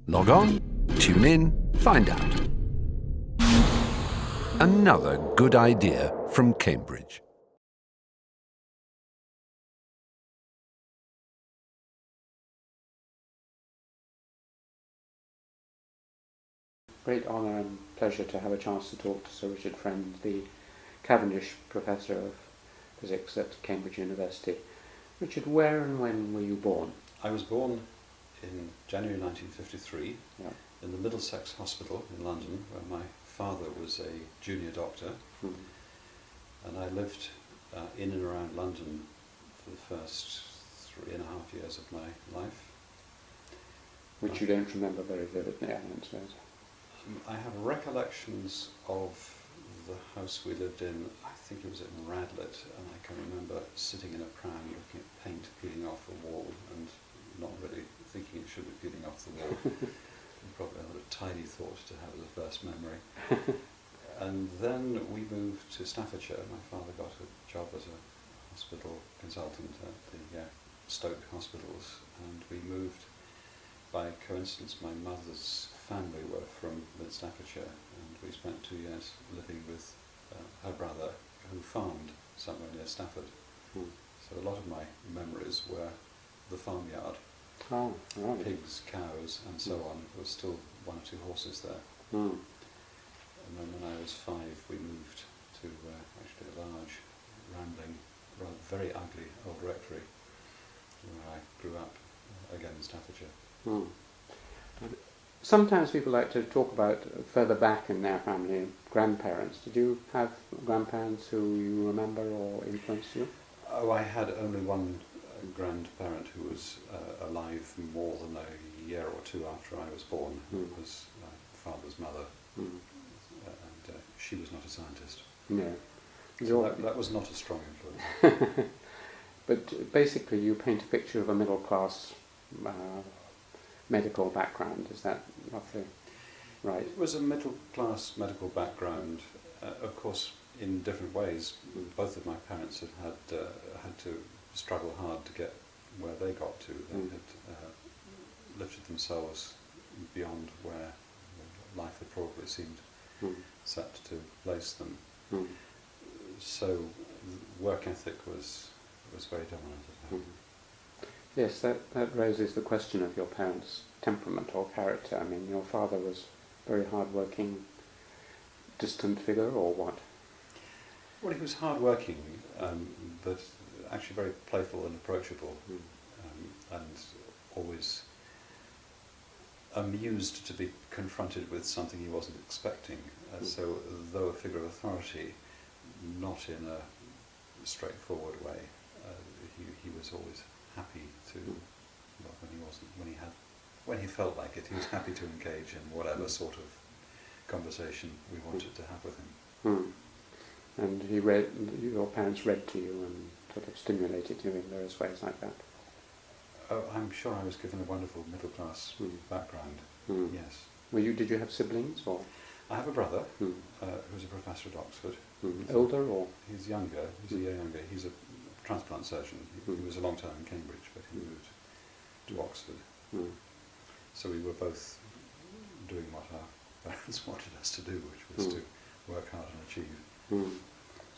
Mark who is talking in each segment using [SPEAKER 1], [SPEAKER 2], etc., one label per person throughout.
[SPEAKER 1] Log on, tune in, find out. Another good idea from Cambridge.
[SPEAKER 2] Great honour and pleasure to have a chance to talk to Sir Richard Friend, the Cavendish Professor of Physics at Cambridge University. Richard, where and when were you born?
[SPEAKER 3] I was born in January 1953 in the Middlesex Hospital in London, where my father was a junior doctor, and I lived in and around London for the first 3.5 years of my life.
[SPEAKER 2] Which you don't remember very vividly, I suppose.
[SPEAKER 3] I have recollections of the house we lived in. I think it was in Radlett, and I can remember sitting in a pram looking at paint peeling off the wall and not really thinking it should be peeling off the wall. Probably not a tidy thought to have as a first memory. And then we moved to Staffordshire. My father got a job as a hospital consultant at the Stoke hospitals, and we moved. By coincidence, my mother's family were from mid-Staffordshire, and we spent 2 years living with her brother, who farmed somewhere near Stafford. So a lot of my memories were the farmyard.
[SPEAKER 2] Oh, right.
[SPEAKER 3] Pigs, cows, and so on. There was still 1 or 2 horses there. And then when I was 5, we moved to actually a large, rambling, rather very ugly old rectory, where I grew up, again in Staffordshire.
[SPEAKER 2] Sometimes people like to talk about further back in their family, grandparents. Did you have grandparents who you remember or influenced you?
[SPEAKER 3] Oh, I had only one grandparent who was alive more than a year or 2 after I was born. It was my father's mother, and she was not a scientist.
[SPEAKER 2] No.
[SPEAKER 3] So that was not a strong influence.
[SPEAKER 2] But basically you paint a picture of a middle class medical background, is that roughly right?
[SPEAKER 3] It was a middle-class medical background, of course, in different ways. Both of my parents had to struggle hard to get where they got to. They had lifted themselves beyond where life had probably seemed set to place them. So work ethic was very dominant at home.
[SPEAKER 2] Yes, that raises the question of your parents' temperament or character. I mean, your father was a very hard-working, distant figure, or what?
[SPEAKER 3] Well, he was hard-working, but actually very playful and approachable, and always amused to be confronted with something he wasn't expecting. So, though a figure of authority, not in a straightforward way, he was always happy to, when he felt like it, he was happy to engage in whatever sort of conversation we wanted to have with him.
[SPEAKER 2] And your parents read to you and sort of stimulated you in various ways like that?
[SPEAKER 3] Oh, I'm sure I was given a wonderful middle-class background, yes.
[SPEAKER 2] Did you have siblings, or?
[SPEAKER 3] I have a brother who's a professor at Oxford.
[SPEAKER 2] Older, or?
[SPEAKER 3] He's younger, he's a year younger. He's a transplant surgeon. He was a long time in Cambridge, but he moved to Oxford. So we were both doing what our parents wanted us to do, which was to work hard and achieve.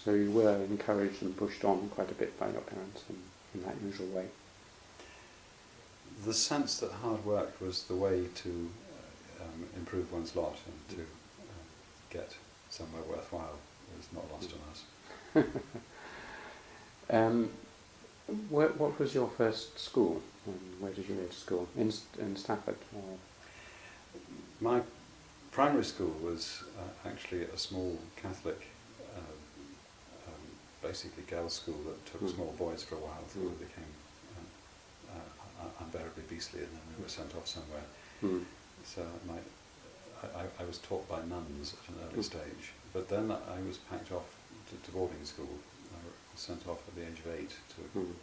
[SPEAKER 2] So you were encouraged and pushed on quite a bit by your parents in that usual way?
[SPEAKER 3] The sense that hard work was the way to improve one's lot and to get somewhere worthwhile was not lost on us.
[SPEAKER 2] What was your first school? Where did you go to school? In Stafford? Or?
[SPEAKER 3] My primary school was actually a small Catholic, basically girls' school that took small boys for a while until it became unbearably beastly, and then we were sent off somewhere. So I was taught by nuns at an early stage, but then I was packed off to boarding school. I was sent off at the age of 8 to an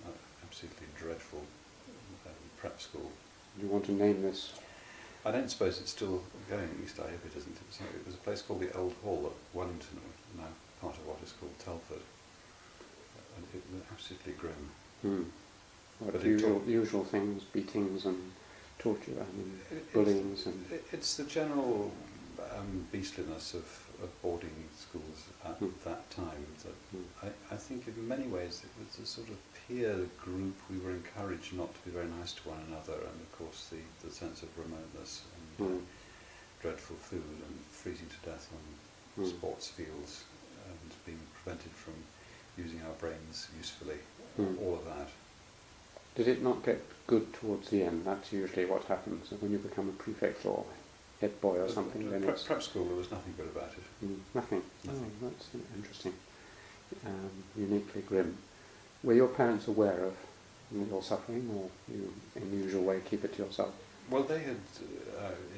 [SPEAKER 3] absolutely dreadful prep school.
[SPEAKER 2] Do you want to name this?
[SPEAKER 3] I don't suppose it's still going, at least I hope it isn't. It was a place called the Old Hall at Wellington, now part of what is called Telford. And it was absolutely grim.
[SPEAKER 2] What usual things, beatings and taught you? I mean, bullying and...
[SPEAKER 3] It's the general beastliness of boarding schools at that time. That I think in many ways it was a sort of peer group. We were encouraged not to be very nice to one another, and of course the sense of remoteness and dreadful food and freezing to death on sports fields and being prevented from using our brains usefully, all of that.
[SPEAKER 2] Did it not get good towards the end? That's usually what happens when you become a prefect or head boy or something. Then it's
[SPEAKER 3] prep school, there was nothing good about it.
[SPEAKER 2] Nothing.
[SPEAKER 3] Nothing.
[SPEAKER 2] Oh, that's interesting. Uniquely grim. Were your parents aware of your suffering, or you, in the usual way, keep it to yourself?
[SPEAKER 3] Well, they had,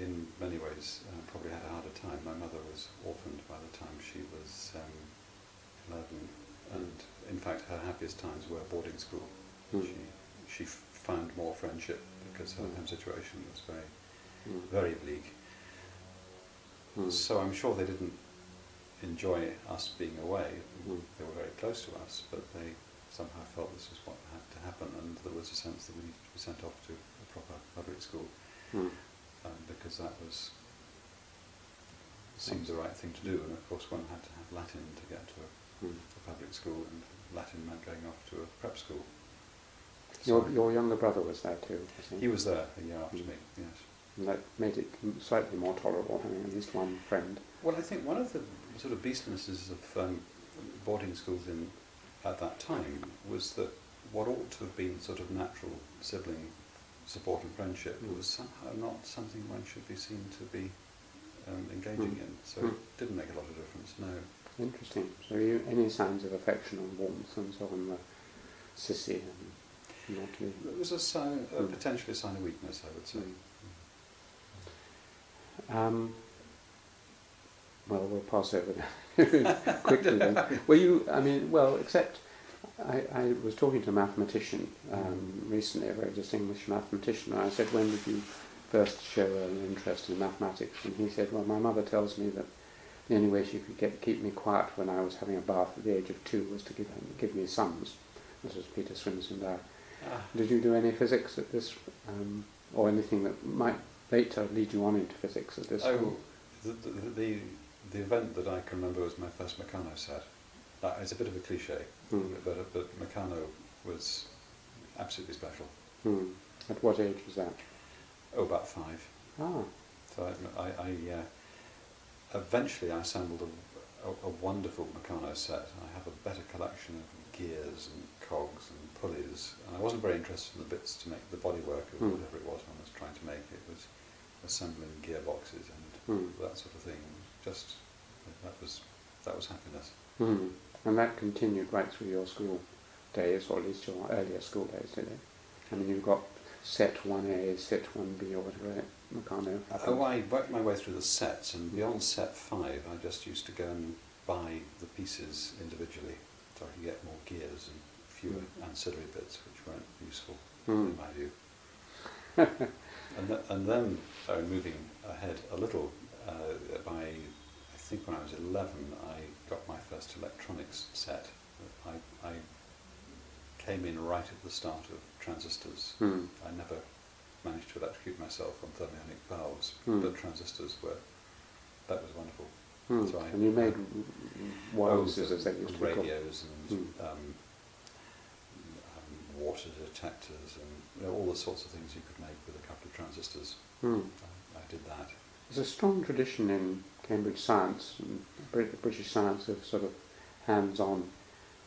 [SPEAKER 3] in many ways, probably had a harder time. My mother was orphaned by the time she was 11, and in fact her happiest times were boarding school. She found more friendship because her home situation was very bleak. So I'm sure they didn't enjoy us being away. They were very close to us, but they somehow felt this was what had to happen, and there was a sense that we needed to be sent off to a proper public school, because that seemed the right thing to do. And of course one had to have Latin to get to a public school, and Latin meant going off to a prep school.
[SPEAKER 2] Your younger brother was there too, I think.
[SPEAKER 3] He was there a year after me, yes.
[SPEAKER 2] And that made it slightly more tolerable, having at least one friend.
[SPEAKER 3] Well, I think one of the sort of beastlinesses of boarding schools at that time was that what ought to have been sort of natural sibling support and friendship was somehow not something one should be seen to be engaging in. So it didn't make a lot of difference, no.
[SPEAKER 2] Interesting. So any signs of affection and warmth and so on were sissy and naughty?
[SPEAKER 3] It was a sign, potentially a sign of weakness, I would say.
[SPEAKER 2] Well, we'll pass over that quickly then. Were you, I mean, well, except I was talking to a mathematician recently, a very distinguished mathematician, and I said, when did you first show an interest in mathematics? And he said, well, my mother tells me that the only way she could keep me quiet when I was having a bath at the age of 2 was to give me sums. This was Peter Swinson there. Did you do any physics at this, or anything that might later lead you on into physics at this point?
[SPEAKER 3] The event that I can remember was my first Meccano set. It's a bit of a cliche, but Meccano was absolutely special.
[SPEAKER 2] At what age was that?
[SPEAKER 3] Oh, about 5.
[SPEAKER 2] Ah.
[SPEAKER 3] So I eventually I assembled a wonderful Meccano set. I have a better collection of gears and cogs and pulleys, and I wasn't very interested in the bits to make the bodywork of whatever it was I was trying to make. It was assembling gearboxes and that sort of thing. Just that was happiness.
[SPEAKER 2] And that continued right through your school days, or at least your earlier school days, did it? I mean, you've got set 1A, set 1B, or whatever Meccano happened.
[SPEAKER 3] Oh, I worked my way through the sets, and beyond set 5 I just used to go and buy the pieces individually, so I could get more gears and fewer ancillary bits which weren't useful in my view. And then moving ahead a little, I think when I was 11 I got my first electronics set. I came in right at the start of transistors. I never managed to electrocute myself on thermionic valves, but transistors that was wonderful. So
[SPEAKER 2] and you made wires, as they used to be called.
[SPEAKER 3] Radios and water detectors and all the sorts of things you could make with a couple of transistors. I did that.
[SPEAKER 2] There's a strong tradition in Cambridge science, and British science, of sort of hands-on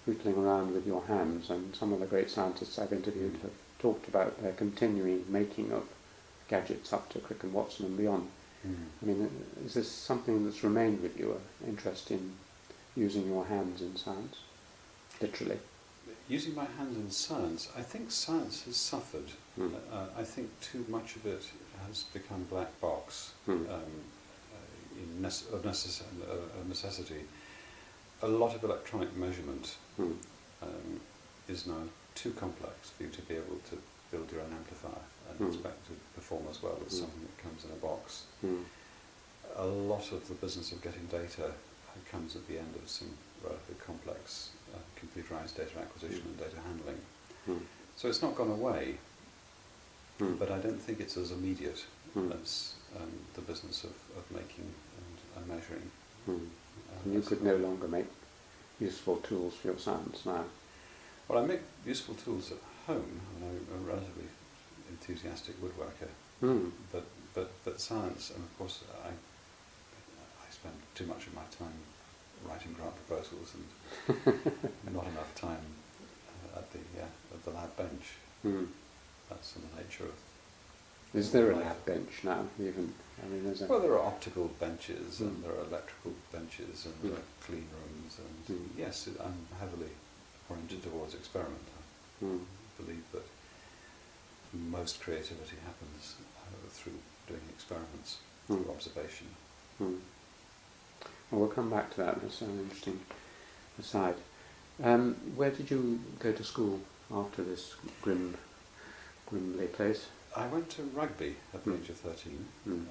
[SPEAKER 2] whittling around with your hands, and some of the great scientists I've interviewed have talked about their continuing making of gadgets up to Crick and Watson and beyond. I mean, is this something that's remained with you, an interest in using your hands in science, literally?
[SPEAKER 3] Using my hands in science, I think science has suffered. I think too much of it has become black box, of necessity. A lot of electronic measurement is now too complex for you to be able to build your own amplifier and expect to perform as well as something that comes in a box. A lot of the business of getting data comes at the end of some relatively complex computerized data acquisition and data handling. So it's not gone away, but I don't think it's as immediate
[SPEAKER 2] Mm.
[SPEAKER 3] as the business of making and measuring.
[SPEAKER 2] Mm. And you could no longer make useful tools for your science now.
[SPEAKER 3] Well, I make useful tools at home, and I'm a relatively enthusiastic woodworker.
[SPEAKER 2] Mm.
[SPEAKER 3] But science, and of course, I spend too much of my time writing grant proposals and not enough time at the lab bench.
[SPEAKER 2] Mm.
[SPEAKER 3] That's in the nature of.
[SPEAKER 2] Is there a
[SPEAKER 3] life.
[SPEAKER 2] lab bench now? Even I mean, is there?
[SPEAKER 3] Well, there are optical benches, and
[SPEAKER 2] Mm.
[SPEAKER 3] there are electrical benches, and there
[SPEAKER 2] Mm.
[SPEAKER 3] are clean rooms, and
[SPEAKER 2] Mm.
[SPEAKER 3] yes, I'm heavily oriented towards experiment.
[SPEAKER 2] Mm.
[SPEAKER 3] I believe that most creativity happens through doing experiments, through observation.
[SPEAKER 2] Mm. Well, we'll come back to that. That's an interesting aside. Where did you go to school after this grimly place?
[SPEAKER 3] I went to rugby at the
[SPEAKER 2] Mm.
[SPEAKER 3] age of 13.
[SPEAKER 2] Mm.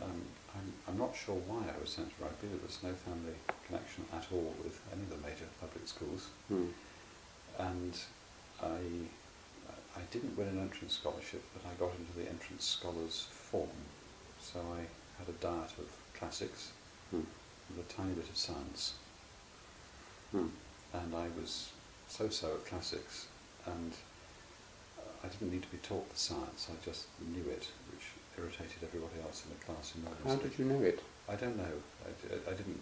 [SPEAKER 3] I'm not sure why I was sent to rugby. There was no family connection at all with any of the major public schools.
[SPEAKER 2] Mm.
[SPEAKER 3] And I didn't win an entrance scholarship, but I got into the entrance scholars form. So I had a diet of classics
[SPEAKER 2] Mm.
[SPEAKER 3] with a tiny bit of science.
[SPEAKER 2] Mm.
[SPEAKER 3] And I was so-so at classics, and I didn't need to be taught the science, I just knew it, which irritated everybody else in the class enormously.
[SPEAKER 2] How did you know it?
[SPEAKER 3] I don't know. I didn't.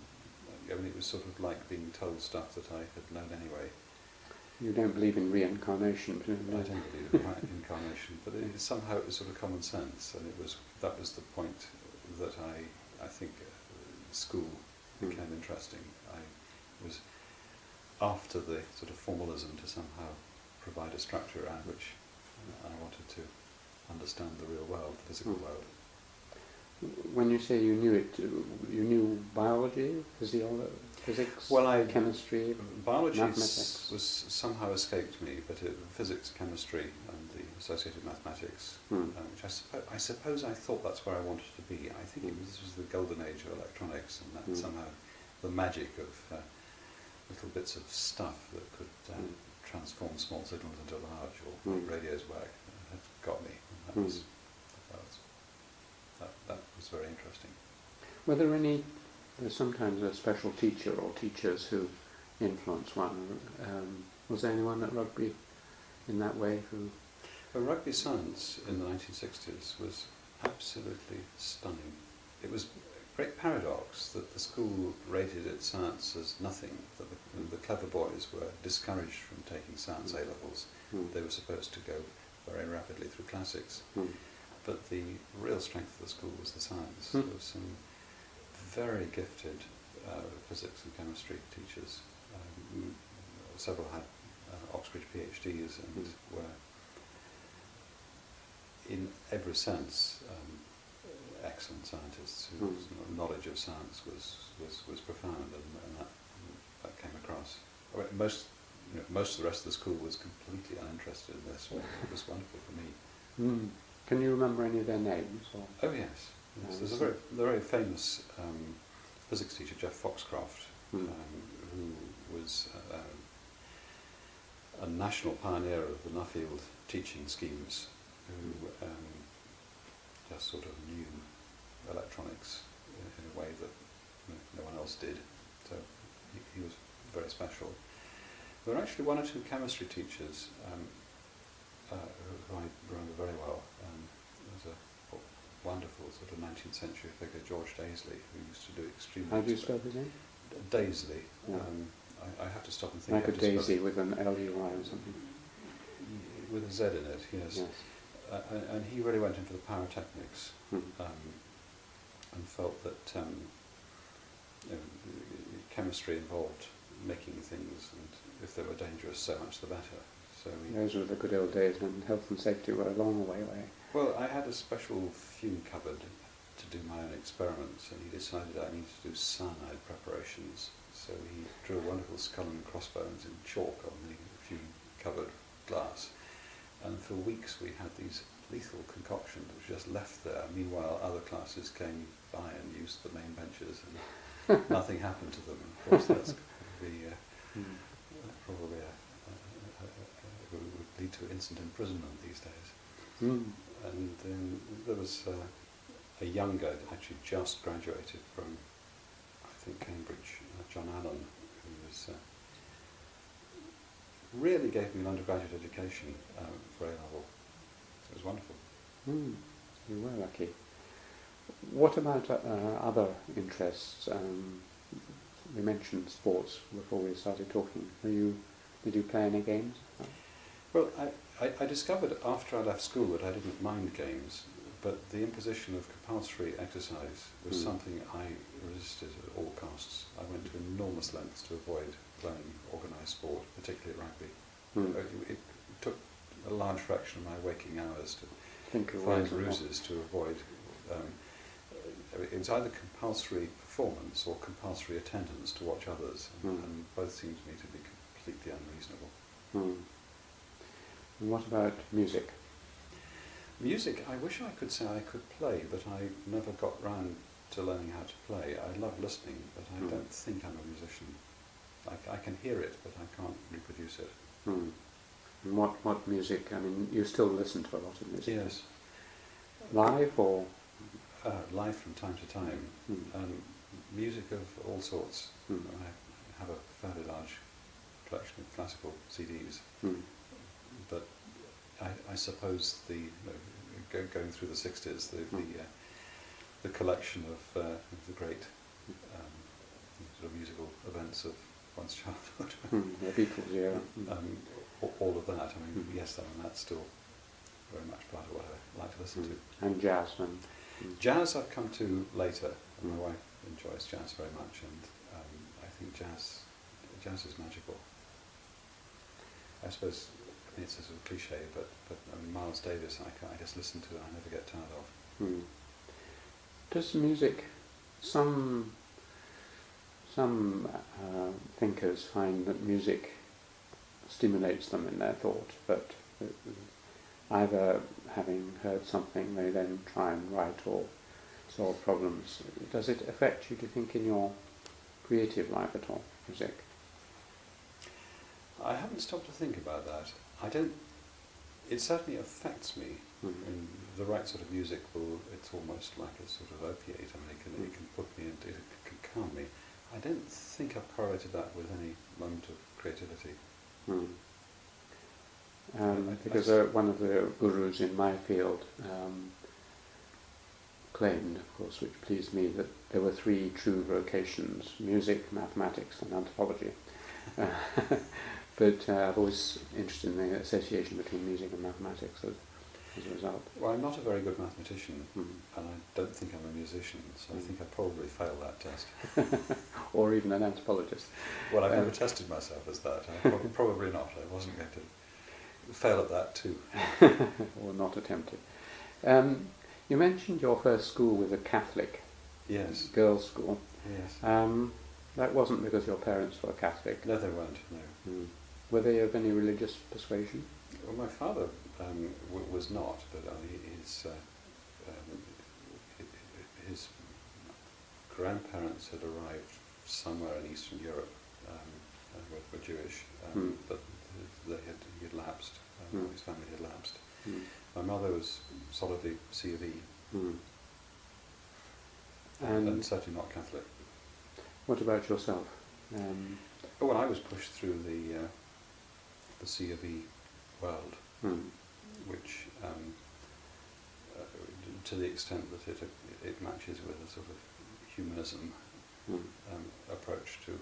[SPEAKER 3] I mean, it was sort of like being told stuff that I had known anyway.
[SPEAKER 2] You don't believe in reincarnation, do
[SPEAKER 3] I
[SPEAKER 2] you?
[SPEAKER 3] don't believe in reincarnation, but somehow it was sort of common sense, and that was the point that I think school became interesting. I was after the sort of formalism to somehow provide a structure around which I wanted to understand the real world, the physical world.
[SPEAKER 2] When you say you knew it, you knew biology, physics, chemistry,
[SPEAKER 3] Biology
[SPEAKER 2] mathematics?
[SPEAKER 3] was somehow escaped me, but physics, chemistry, and the associated mathematics, which I suppose I thought that's where I wanted to be. I think this was the golden age of electronics, and that somehow the magic of little bits of stuff that could transform small signals into large, or make radios work, had got me. And that was very interesting.
[SPEAKER 2] Were there there's sometimes a special teacher or teachers who influence one. Was there anyone at rugby in that way who...
[SPEAKER 3] Well, rugby science in the 1960s was absolutely stunning. It was a great paradox that the school rated its science as nothing, that the clever boys were discouraged from taking science A-levels. They were supposed to go very rapidly through classics. But the real strength of the school was the science. There were some very gifted physics and chemistry teachers. Several had Oxbridge PhDs and were, in every sense, excellent scientists whose knowledge of science was profound, and that came across. I mean, most of the rest of the school was completely uninterested in this. It was wonderful for me.
[SPEAKER 2] Can you remember any of their names? Or?
[SPEAKER 3] Oh yes. There's a very famous physics teacher, Jeff Foxcroft, who was a national pioneer of the Nuffield teaching schemes, who just sort of knew electronics in a way that no one else did. So he was very special. There were actually one or two chemistry teachers who I remember very well. There was a wonderful sort of 19th century figure, George Daisley, who used to do extremely...
[SPEAKER 2] How do you spell his name?
[SPEAKER 3] Daisley.
[SPEAKER 2] Yeah.
[SPEAKER 3] I have to stop and think.
[SPEAKER 2] Like a daisy with an L-U-I or something.
[SPEAKER 3] With a Z in it, yes. And he really went into the pyrotechnics and felt that chemistry involved making things, and if they were dangerous, so much the better. So
[SPEAKER 2] those were the good old days when health and safety were a long way away.
[SPEAKER 3] Well, I had a special fume cupboard to do my own experiments, and he decided I needed to do cyanide preparations. So he drew a wonderful skull and crossbones in chalk on the fume cupboard glass. And for weeks we had these lethal concoctions which just left there. Meanwhile, other classes came by and used the main benches, and nothing happened to them. Of course, that's probably would lead to instant imprisonment these days.
[SPEAKER 2] Mm.
[SPEAKER 3] And then there was a younger, actually just graduated from, I think, Cambridge, John Allen, who was really gave me an undergraduate education for A-level. It was wonderful.
[SPEAKER 2] Mm. You were lucky. What about other interests? We mentioned sports before we started talking. Did you play any games?
[SPEAKER 3] Well, I discovered after I left school that I didn't mind games, but the imposition of compulsory exercise was something I resisted at all costs. I went to enormous lengths to avoid playing organised sport, particularly rugby. It took a large fraction of my waking hours to find ruses to avoid. It was either compulsory performance or compulsory attendance to watch others, and both seemed to me to be completely unreasonable.
[SPEAKER 2] And what about music?
[SPEAKER 3] Music, I wish I could say I could play, but I never got round to learning how to play. I love listening, but I don't think I'm a musician. I can hear it, but I can't reproduce it.
[SPEAKER 2] And what music? I mean, you still listen to a lot of music.
[SPEAKER 3] Yes.
[SPEAKER 2] Live or?
[SPEAKER 3] Live from time to time. Music of all sorts. I have a fairly large collection of classical CDs. But I suppose going through the 60s, the collection of the great sort of musical events of one's childhood.
[SPEAKER 2] The Beatles, yeah.
[SPEAKER 3] All of that. I mean, yes, that's still very much part of what I like to listen to.
[SPEAKER 2] And jazz, and
[SPEAKER 3] jazz I've come to later. My wife enjoys jazz very much, and I think jazz is magical. I suppose it's a sort of cliche, but I mean, Miles Davis, I just listen to it. I never get tired of.
[SPEAKER 2] Does music? Some thinkers find that music stimulates them in their thought, but either having heard something, they then try and write or solve problems. Does it affect you, do you think, in your creative life at all, music?
[SPEAKER 3] I haven't stopped to think about that. I don't. It certainly affects me. And the right sort of music it's almost like a sort of opiate. I mean, it can put me into, it can calm me. I don't think I've correlated that with any moment of creativity.
[SPEAKER 2] Because one of the gurus in my field claimed, of course, which pleased me, that there were three true vocations: music, mathematics and anthropology. But I've always interested in the association between music and mathematics as a result.
[SPEAKER 3] Well, I'm not a very good mathematician, and I don't think I'm a musician, so I think I probably failed that test.
[SPEAKER 2] Or even an anthropologist.
[SPEAKER 3] Well, I've never tested myself as that. Probably not. I wasn't going to fail at that too.
[SPEAKER 2] Or not attempt it. You mentioned your first school was a Catholic girls' school.
[SPEAKER 3] Yes.
[SPEAKER 2] That wasn't because your parents were Catholic?
[SPEAKER 3] No, they weren't, no.
[SPEAKER 2] Were they of any religious persuasion?
[SPEAKER 3] Well, my father was not, but his grandparents had arrived somewhere in Eastern Europe, were Jewish, but he had lapsed, his family had lapsed. My mother was solidly C of E, and certainly not Catholic.
[SPEAKER 2] What about yourself?
[SPEAKER 3] Well, I was pushed through the C of E world, which, to the extent that it matches with a sort of humanism approach to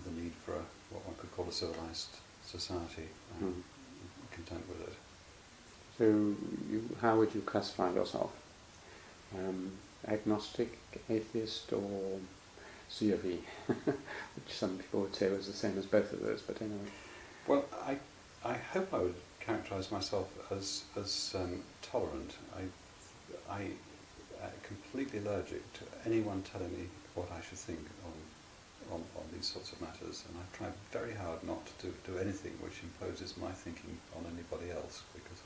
[SPEAKER 3] the need for what one could call a civilized society, I'm content with it.
[SPEAKER 2] So, how would you classify yourself? Agnostic, atheist, or C of E? Which some people would say was the same as both of those, but anyway.
[SPEAKER 3] Well, I hope I would characterise myself as tolerant. I'm completely allergic to anyone telling me what I should think on these sorts of matters, and I try very hard not to do anything which imposes my thinking on anybody else, because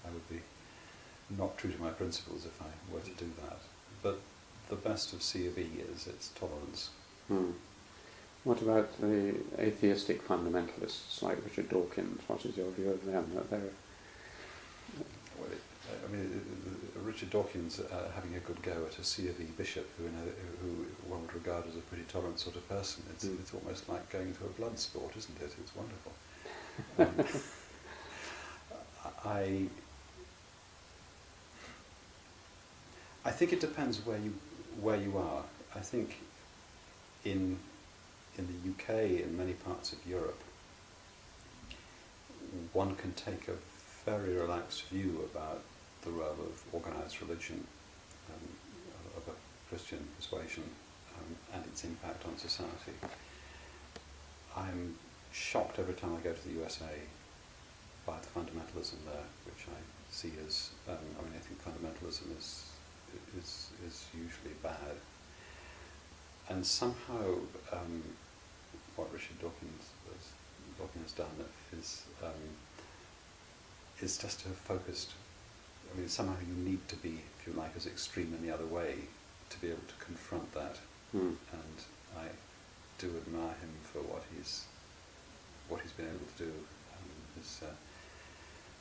[SPEAKER 3] I would be not true to my principles if I were to do that. But the best of C of E is its tolerance.
[SPEAKER 2] What about the atheistic fundamentalists like Richard Dawkins? What is your view of them? That they're
[SPEAKER 3] Richard Dawkins having a good go at a C of E bishop who one would regard as a pretty tolerant sort of person. It's almost like going to a blood sport, isn't it? It's wonderful. I think it depends where you are. I think in the UK, in many parts of Europe, one can take a very relaxed view about the role of organised religion, of a Christian persuasion, and its impact on society. I'm shocked every time I go to the USA by the fundamentalism there, which I see as, I think fundamentalism is usually bad. And somehow what Richard Dawkins has done is just to have focused. Somehow you need to be, if you like, as extreme in the other way to be able to confront that. And I do admire him for what he's been able to do. His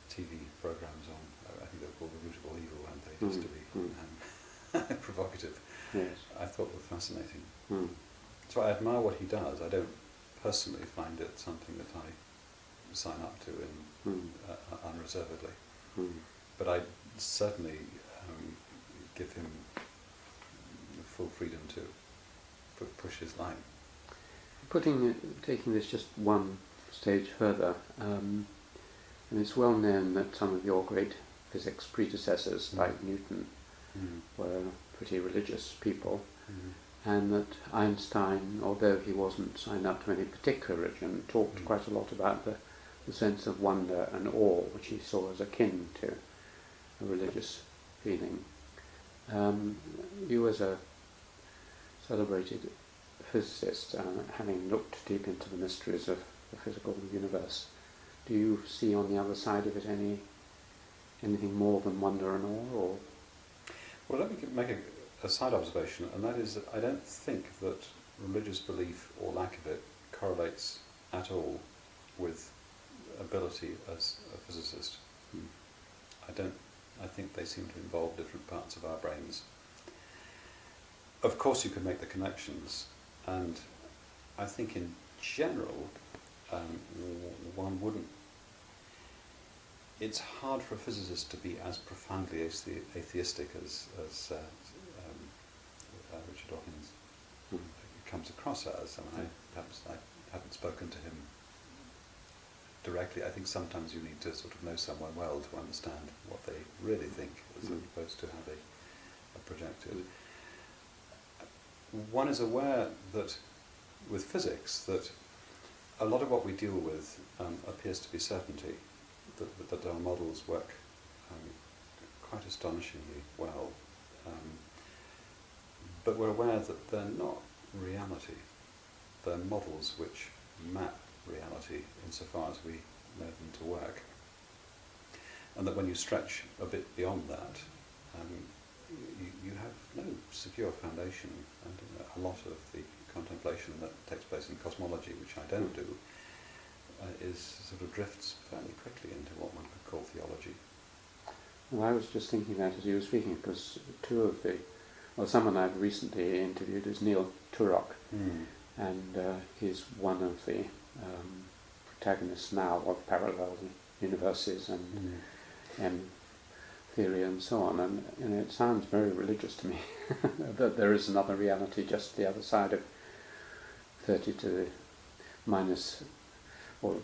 [SPEAKER 3] TV programs on, I think they were called The Root of All Evil, weren't they? Just to be provocative.
[SPEAKER 2] Yes.
[SPEAKER 3] I thought were fascinating. So I admire what he does. I don't personally find it something that I sign up to unreservedly. But I certainly give him full freedom to push his line.
[SPEAKER 2] Taking this just one stage further, and it's well known that some of your great physics predecessors, like Newton, were pretty religious people, and that Einstein, although he wasn't signed up to any particular religion, talked quite a lot about the sense of wonder and awe, which he saw as akin to a religious feeling. You, as a celebrated physicist, having looked deep into the mysteries of the physical universe, do you see on the other side of it anything more than wonder and awe? Or?
[SPEAKER 3] Well, let me make a side observation, and that is that I don't think that religious belief or lack of it correlates at all with ability as a physicist. I think they seem to involve different parts of our brains. Of course you can make the connections, and I think in general one wouldn't. It's hard for a physicist to be as profoundly atheistic as Richard Dawkins comes across as. Perhaps I haven't spoken to him directly. I think sometimes you need to sort of know someone well to understand what they really think, as opposed to how they are projected. One is aware that with physics that a lot of what we deal with appears to be certainty, that our models work quite astonishingly well, but we're aware that they're not reality. They're models which map reality insofar as we know them to work, and that when you stretch a bit beyond that, you have no secure foundation, and a lot of the contemplation that takes place in cosmology, which I don't do, is sort of drifts fairly quickly into what one could call theology.
[SPEAKER 2] Well, I was just thinking that as you were speaking, because someone I've recently interviewed is Neil Turok, and he's one of the protagonists now of parallel universes and theory and so on, and it sounds very religious to me that there is another reality just the other side of 30 to the minus, or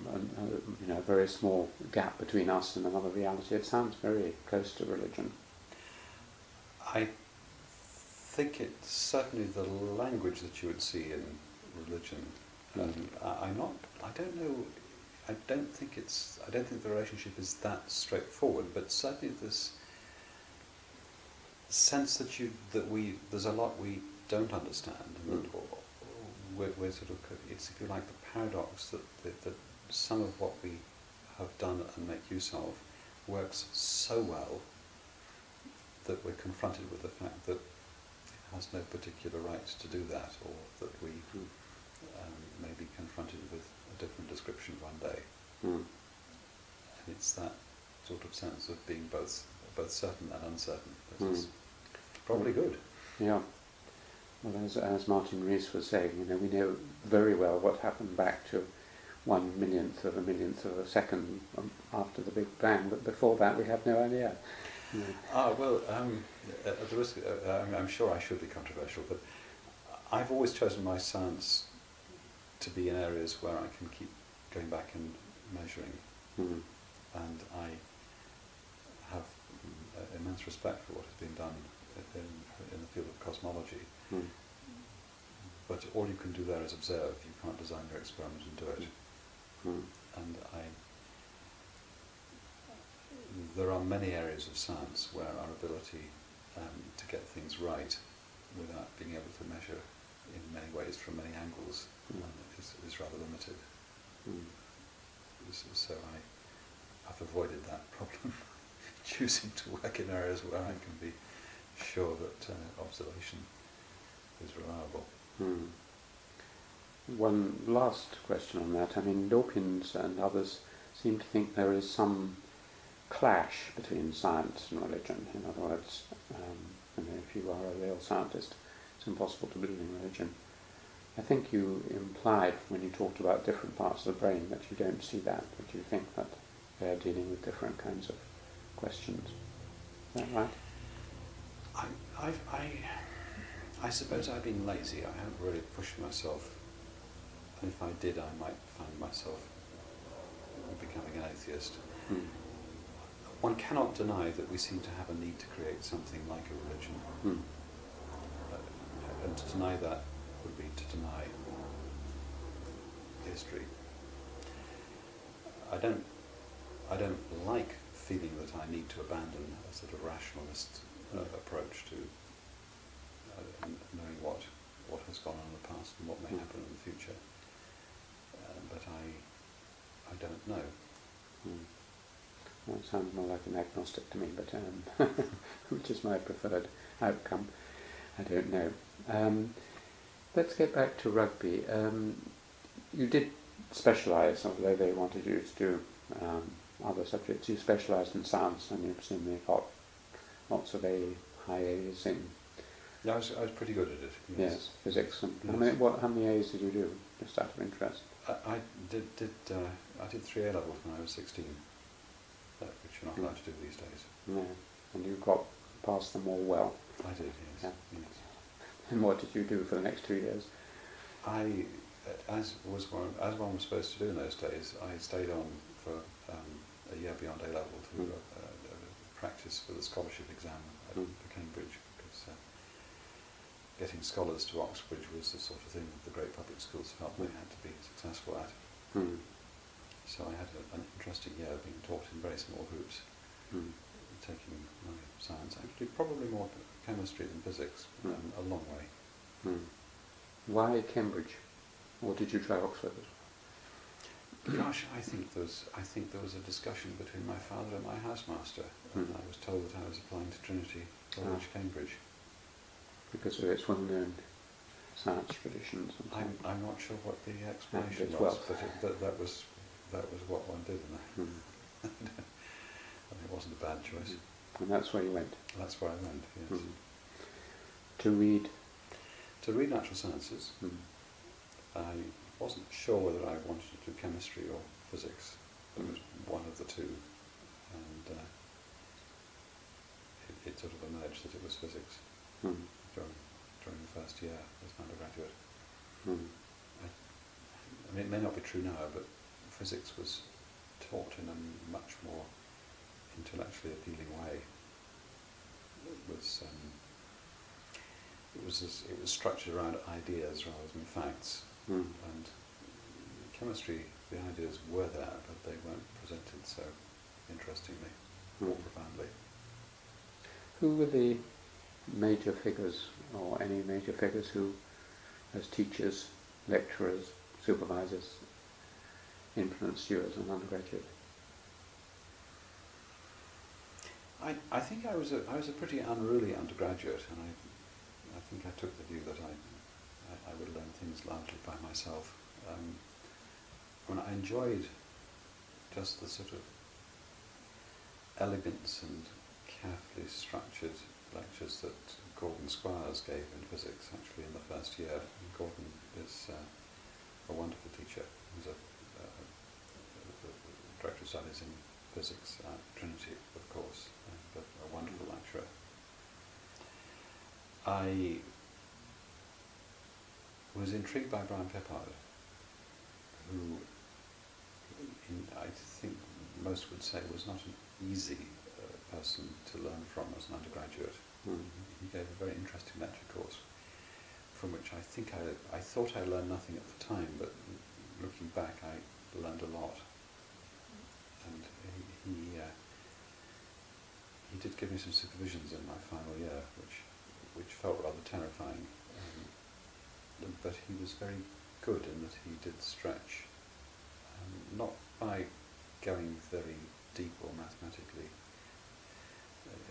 [SPEAKER 2] a very small gap between us and another reality. It sounds very close to religion.
[SPEAKER 3] I think it's certainly the language that you would see in religion. I don't think the relationship is that straightforward, but certainly this sense that there's a lot we don't understand, and that we're sort of, it's, if you like, the paradox that some of what we have done and make use of works so well that we're confronted with the fact that it has no particular right to do that, or that we may be confronted with a different description one day. And it's that sort of sense of being both certain and uncertain that It's probably good.
[SPEAKER 2] Yeah. Well, as Martin Rees was saying, we know very well what happened back to 1/1,000,000 of a second after the Big Bang, but before that we have no idea.
[SPEAKER 3] Well, at the risk, I'm sure I should be controversial, but I've always chosen my science to be in areas where I can keep going back and measuring, and I have immense respect for what has been done in the field of cosmology. But all you can do there is observe. You can't design your experiment and do it. And there are many areas of science where our ability to get things right without being able to measure in many ways from many angles is rather limited. So I've avoided that problem, choosing to work in areas where I can be sure that observation is reliable.
[SPEAKER 2] One last question on that. I mean, Dawkins and others seem to think there is some clash between science and religion. In other words, if you are a real scientist, it's impossible to believe in religion. I think you implied when you talked about different parts of the brain that you don't see that you think that they are dealing with different kinds of questions. Is that right?
[SPEAKER 3] I suppose I've been lazy. I haven't really pushed myself, and if I did, I might find myself becoming an atheist. One cannot deny that we seem to have a need to create something like a religion, and to deny that would be to deny history. I don't like feeling that I need to abandon a sort of rationalist approach to knowing what has gone on in the past and what may happen in the future. But I don't know.
[SPEAKER 2] Well, it sounds more like an agnostic to me, but which is my preferred outcome. I don't know. Let's get back to rugby. You did specialise, although they wanted you to do other subjects. You specialised in science, and you presumably got lots of high A's in.
[SPEAKER 3] Yeah, I was pretty good at it.
[SPEAKER 2] Yes, physics. And
[SPEAKER 3] yes.
[SPEAKER 2] How many A's did you do, just out of interest?
[SPEAKER 3] I did 3 A levels when I was 16, which you're not allowed to do these days.
[SPEAKER 2] No, and you passed them all well.
[SPEAKER 3] I did, yes.
[SPEAKER 2] Yeah. And what did you do for the next 2 years?
[SPEAKER 3] As one was supposed to do in those days, I stayed on for a year beyond A level to practice for the scholarship exam for Cambridge, because getting scholars to Oxbridge was the sort of thing that the great public schools felt they had to be successful at. So I had an interesting year being taught in very small groups, taking my science, actually probably more chemistry than physics, a long way.
[SPEAKER 2] Why Cambridge? Or did you try Oxford?
[SPEAKER 3] Gosh, I think there was a discussion between my father and my housemaster, and I was told that I was applying to Trinity College, Cambridge.
[SPEAKER 2] Because of its well-known science traditions. And
[SPEAKER 3] I'm not sure what the explanation was, but that was what one did, and I mean, it wasn't a bad choice.
[SPEAKER 2] And that's where you went?
[SPEAKER 3] That's where I went, yes.
[SPEAKER 2] To read?
[SPEAKER 3] To read natural sciences. I wasn't sure whether I wanted to do chemistry or physics. It was one of the two, and it sort of emerged that it was physics during the first year as an undergraduate. I mean, it may not be true now, but physics was taught in a much more intellectually appealing way. It was structured around ideas rather than facts, and chemistry, the ideas were there, but they weren't presented so interestingly or profoundly.
[SPEAKER 2] Who were the major figures, or any major figures who, as teachers, lecturers, supervisors, influenced you as an undergraduate?
[SPEAKER 3] I think I was a pretty unruly undergraduate, and I think I took the view that I would learn things largely by myself. I enjoyed just the sort of elegance and carefully structured lectures that Gordon Squires gave in physics actually in the first year. And Gordon is a wonderful teacher. He's a director of studies in physics at Trinity, of course, but a wonderful lecturer. I was intrigued by Brian Peppard, who I think most would say was not an easy person to learn from as an undergraduate. He gave a very interesting lecture course, from which I think I thought I learned nothing at the time, but looking back I learned a lot. And he did give me some supervisions in my final year, which felt rather terrifying. But he was very good in that he did stretch, not by going very deep or mathematically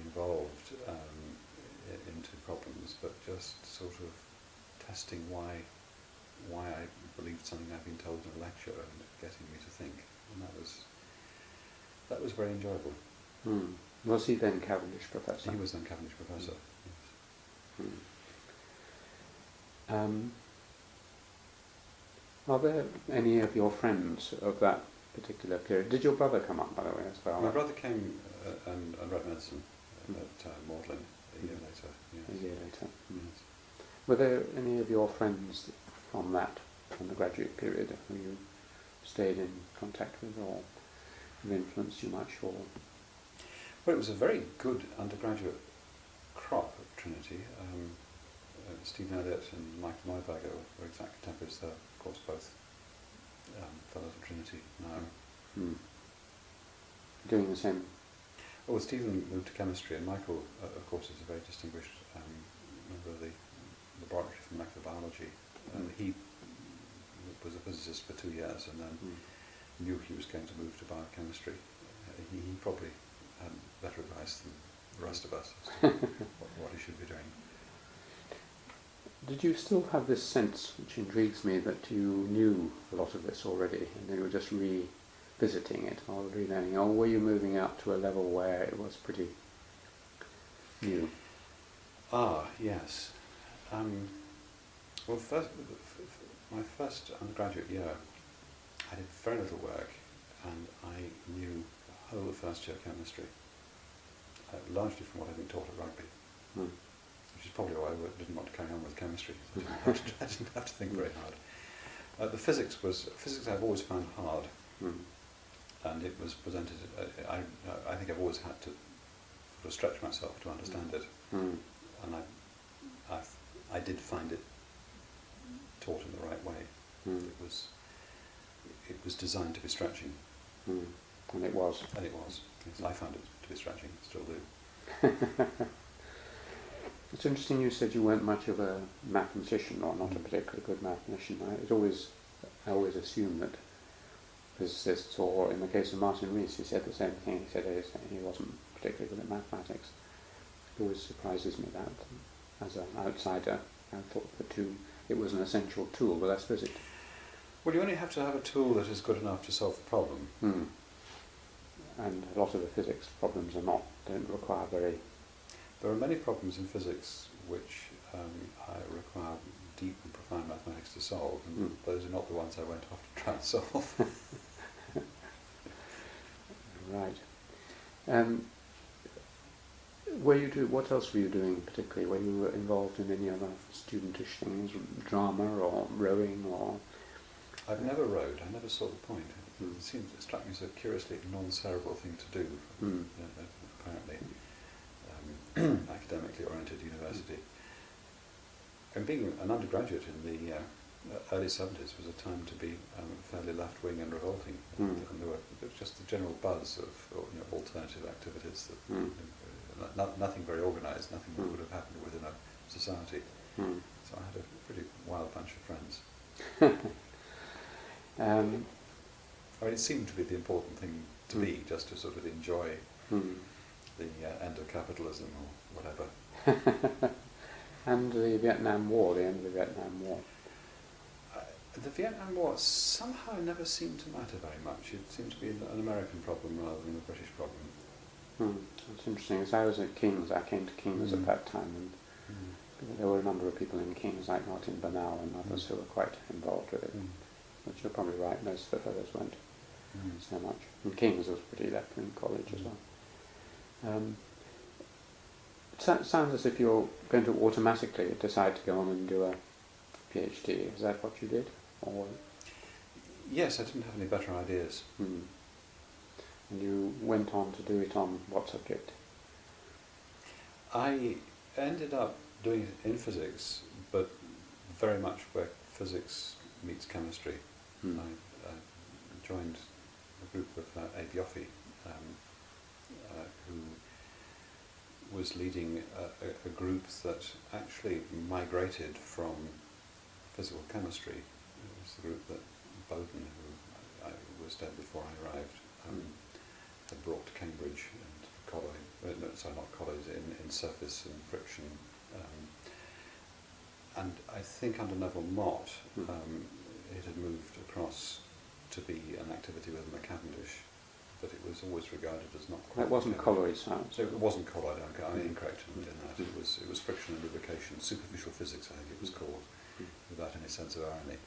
[SPEAKER 3] involved into problems, but just sort of testing why I believed something I'd been told in a lecture and getting me to think, and that was very enjoyable.
[SPEAKER 2] Was he then Cavendish Professor?
[SPEAKER 3] He was then Cavendish Professor. Yes.
[SPEAKER 2] Are there any of your friends of that particular period? Did your brother come up, by the way, as well?
[SPEAKER 3] My brother came and read medicine at Magdalen a year later. Yes.
[SPEAKER 2] A year later.
[SPEAKER 3] Yes.
[SPEAKER 2] Were there any of your friends from the graduate period who you stayed in contact with or who influenced you much? Or?
[SPEAKER 3] Well, it was a very good undergraduate crop at Trinity. Stephen Elliott and Michael Neuberger were exact contemporaries there, of course, both fellows at Trinity now.
[SPEAKER 2] Doing the same?
[SPEAKER 3] Well, Stephen moved to chemistry, and Michael, of course, is a very distinguished member of the laboratory for molecular biology. He was a physicist for 2 years and then knew he was going to move to biochemistry. He probably had better advice than the rest of us as to what he should be doing.
[SPEAKER 2] Did you still have this sense, which intrigues me, that you knew a lot of this already and you were just revisiting it or relearning, or were you moving up to a level where it was pretty new?
[SPEAKER 3] Yes. Well, my first undergraduate year, I did very little work, and I knew the whole of first year chemistry, largely from what I'd been taught at rugby, which is probably why I didn't want to carry on with chemistry. I didn't have to think very hard. The physics I've always found hard, and it was presented. I think I've always had to sort of stretch myself to understand it, and I did find it taught in the right way. It was designed to be stretching,
[SPEAKER 2] and it was.
[SPEAKER 3] And it was. Yes, I found it to be stretching. Still do.
[SPEAKER 2] It's interesting you said you weren't much of a mathematician, or not a particularly good mathematician. I always assumed that physicists, or in the case of Martin Rees, he said the same thing. He said he wasn't particularly good at mathematics. It always surprises me that, as an outsider, I thought it was an essential tool, but that's physics.
[SPEAKER 3] Well, you only have to have a tool that is good enough to solve the problem.
[SPEAKER 2] And a lot of the physics problems don't require very...
[SPEAKER 3] There are many problems in physics which require deep and profound mathematics to solve, and those are not the ones I went off to try and solve.
[SPEAKER 2] Right. What else were you doing particularly? Were you involved in any other studentish things, drama or rowing or?
[SPEAKER 3] I've never rowed. I never saw the point. It struck me as a curiously non-cerebral thing to do. Apparently, academically oriented university. And being an undergraduate in the early 70s was a time to be fairly left-wing and revolting. And there was just the general buzz of alternative activities that nothing very organised, nothing that would have happened within a society. So I had a pretty wild bunch of friends. I mean, it seemed to be the important thing to be, just to sort of enjoy the end of capitalism or whatever.
[SPEAKER 2] And the Vietnam War, the end of the Vietnam War.
[SPEAKER 3] The Vietnam War somehow never seemed to matter very much. It seemed to be an American problem rather than a British problem.
[SPEAKER 2] It's interesting. As I was at King's, I came to King's at that time, and there were a number of people in King's, like Martin Bernal and others, who were quite involved with it. Which you're probably right, most of the fellows weren't so much. And King's was pretty left-wing college as well. It sounds as if you're going to automatically decide to go on and do a PhD. Is that what you did? Or
[SPEAKER 3] Yes, I didn't have any better ideas.
[SPEAKER 2] And you went on to do it on what subject?
[SPEAKER 3] I ended up doing it in physics, but very much where physics meets chemistry. I joined a group of Abe Yoffe, who was leading a group that actually migrated from physical chemistry. It was the group that Bowden, who was dead before I arrived, had brought to Cambridge and colloid, in surface and friction. And I think under Neville Mott, it had moved across to be an activity within the Cavendish, but it was always regarded as not quite.
[SPEAKER 2] It wasn't colloid science.
[SPEAKER 3] So it wasn't colloid. I'm incorrect in that. It was friction and lubrication, superficial physics, I think it was called, without any sense of irony.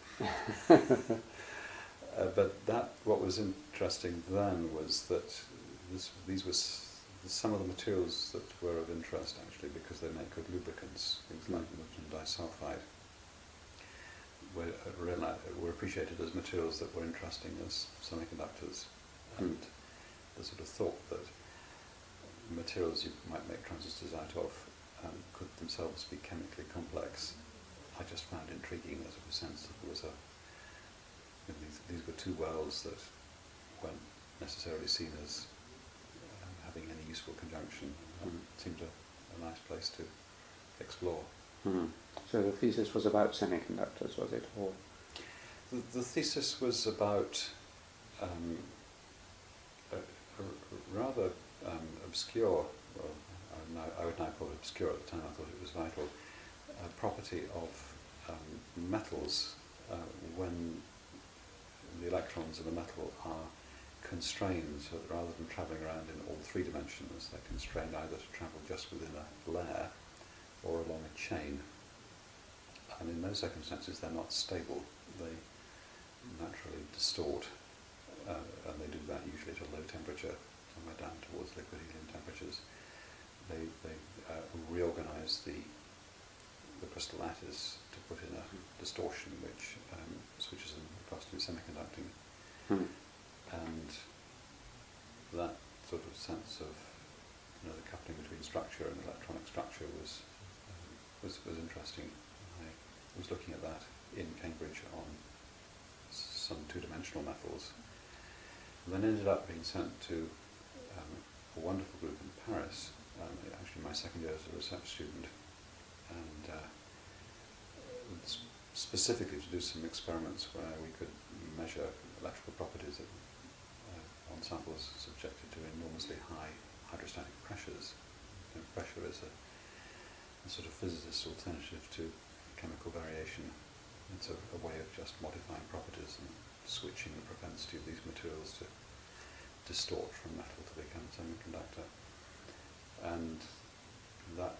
[SPEAKER 3] But what was interesting then was that these were some of the materials that were of interest actually, because they make good lubricants. Things like molybdenum disulfide were appreciated as materials that were interesting as semiconductors, and the sort of thought that materials you might make transistors out of could themselves be chemically complex, I just found intriguing. As a sense that there was these were two worlds that weren't necessarily seen as having any useful conjunction. It seemed a nice place to explore.
[SPEAKER 2] So the thesis was about semiconductors, was it? Or
[SPEAKER 3] the thesis was about a rather obscure, well, I would now call it obscure, at the time I thought it was vital, property of metals when the electrons of a metal are constrained, so that rather than travelling around in all three dimensions, they're constrained either to travel just within a layer or along a chain. And in those circumstances they're not stable. They naturally distort, and they do that usually at a low temperature, somewhere down towards liquid helium temperatures. They reorganize the crystal lattice to put in a distortion which switches them across to semiconducting. And that sort of sense of the coupling between structure and electronic structure was interesting. I was looking at that in Cambridge on some two-dimensional metals, and then ended up being sent to a wonderful group in Paris, actually my second year as a research student, and specifically to do some experiments where we could measure electrical properties on samples subjected to enormously high hydrostatic pressures. Pressure is a sort of physicist's alternative to chemical variation. It's a way of just modifying properties and switching the propensity of these materials to distort from metal to become a semiconductor. And that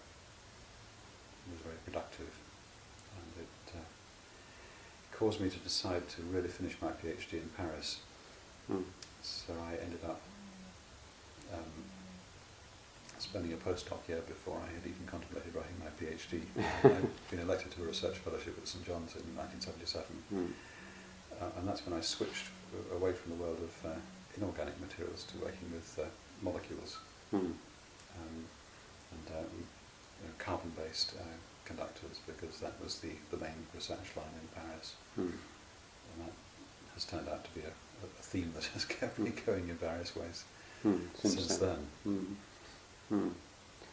[SPEAKER 3] was very productive, and it caused me to decide to really finish my PhD in Paris. So I ended up spending a postdoc year before I had even contemplated writing my PhD. I'd been elected to a research fellowship at St John's in 1977, and that's when I switched away from the world of inorganic materials to working with molecules, and carbon-based conductors, because that was the main research line in Paris. And that has turned out to be a theme that has kept me going in various ways since then.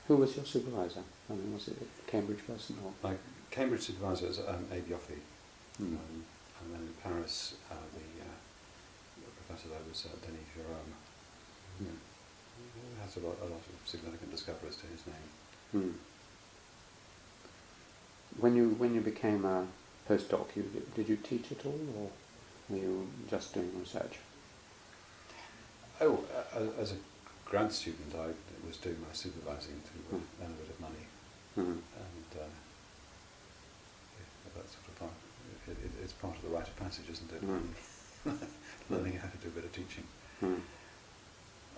[SPEAKER 2] Who was your supervisor? I mean, was it a Cambridge person? Or?
[SPEAKER 3] My Cambridge supervisor is Abe Yoffe, and then in Paris the professor there was Denis Jérôme, who has a lot of significant discoveries to his name.
[SPEAKER 2] When you became a postdoc, did you teach at all, or were you just doing research?
[SPEAKER 3] Oh, as a grad student, I was doing my supervising to earn a bit of money, and that's sort of part. It's part of the rite of passage, isn't it? Learning how to do a bit of teaching. I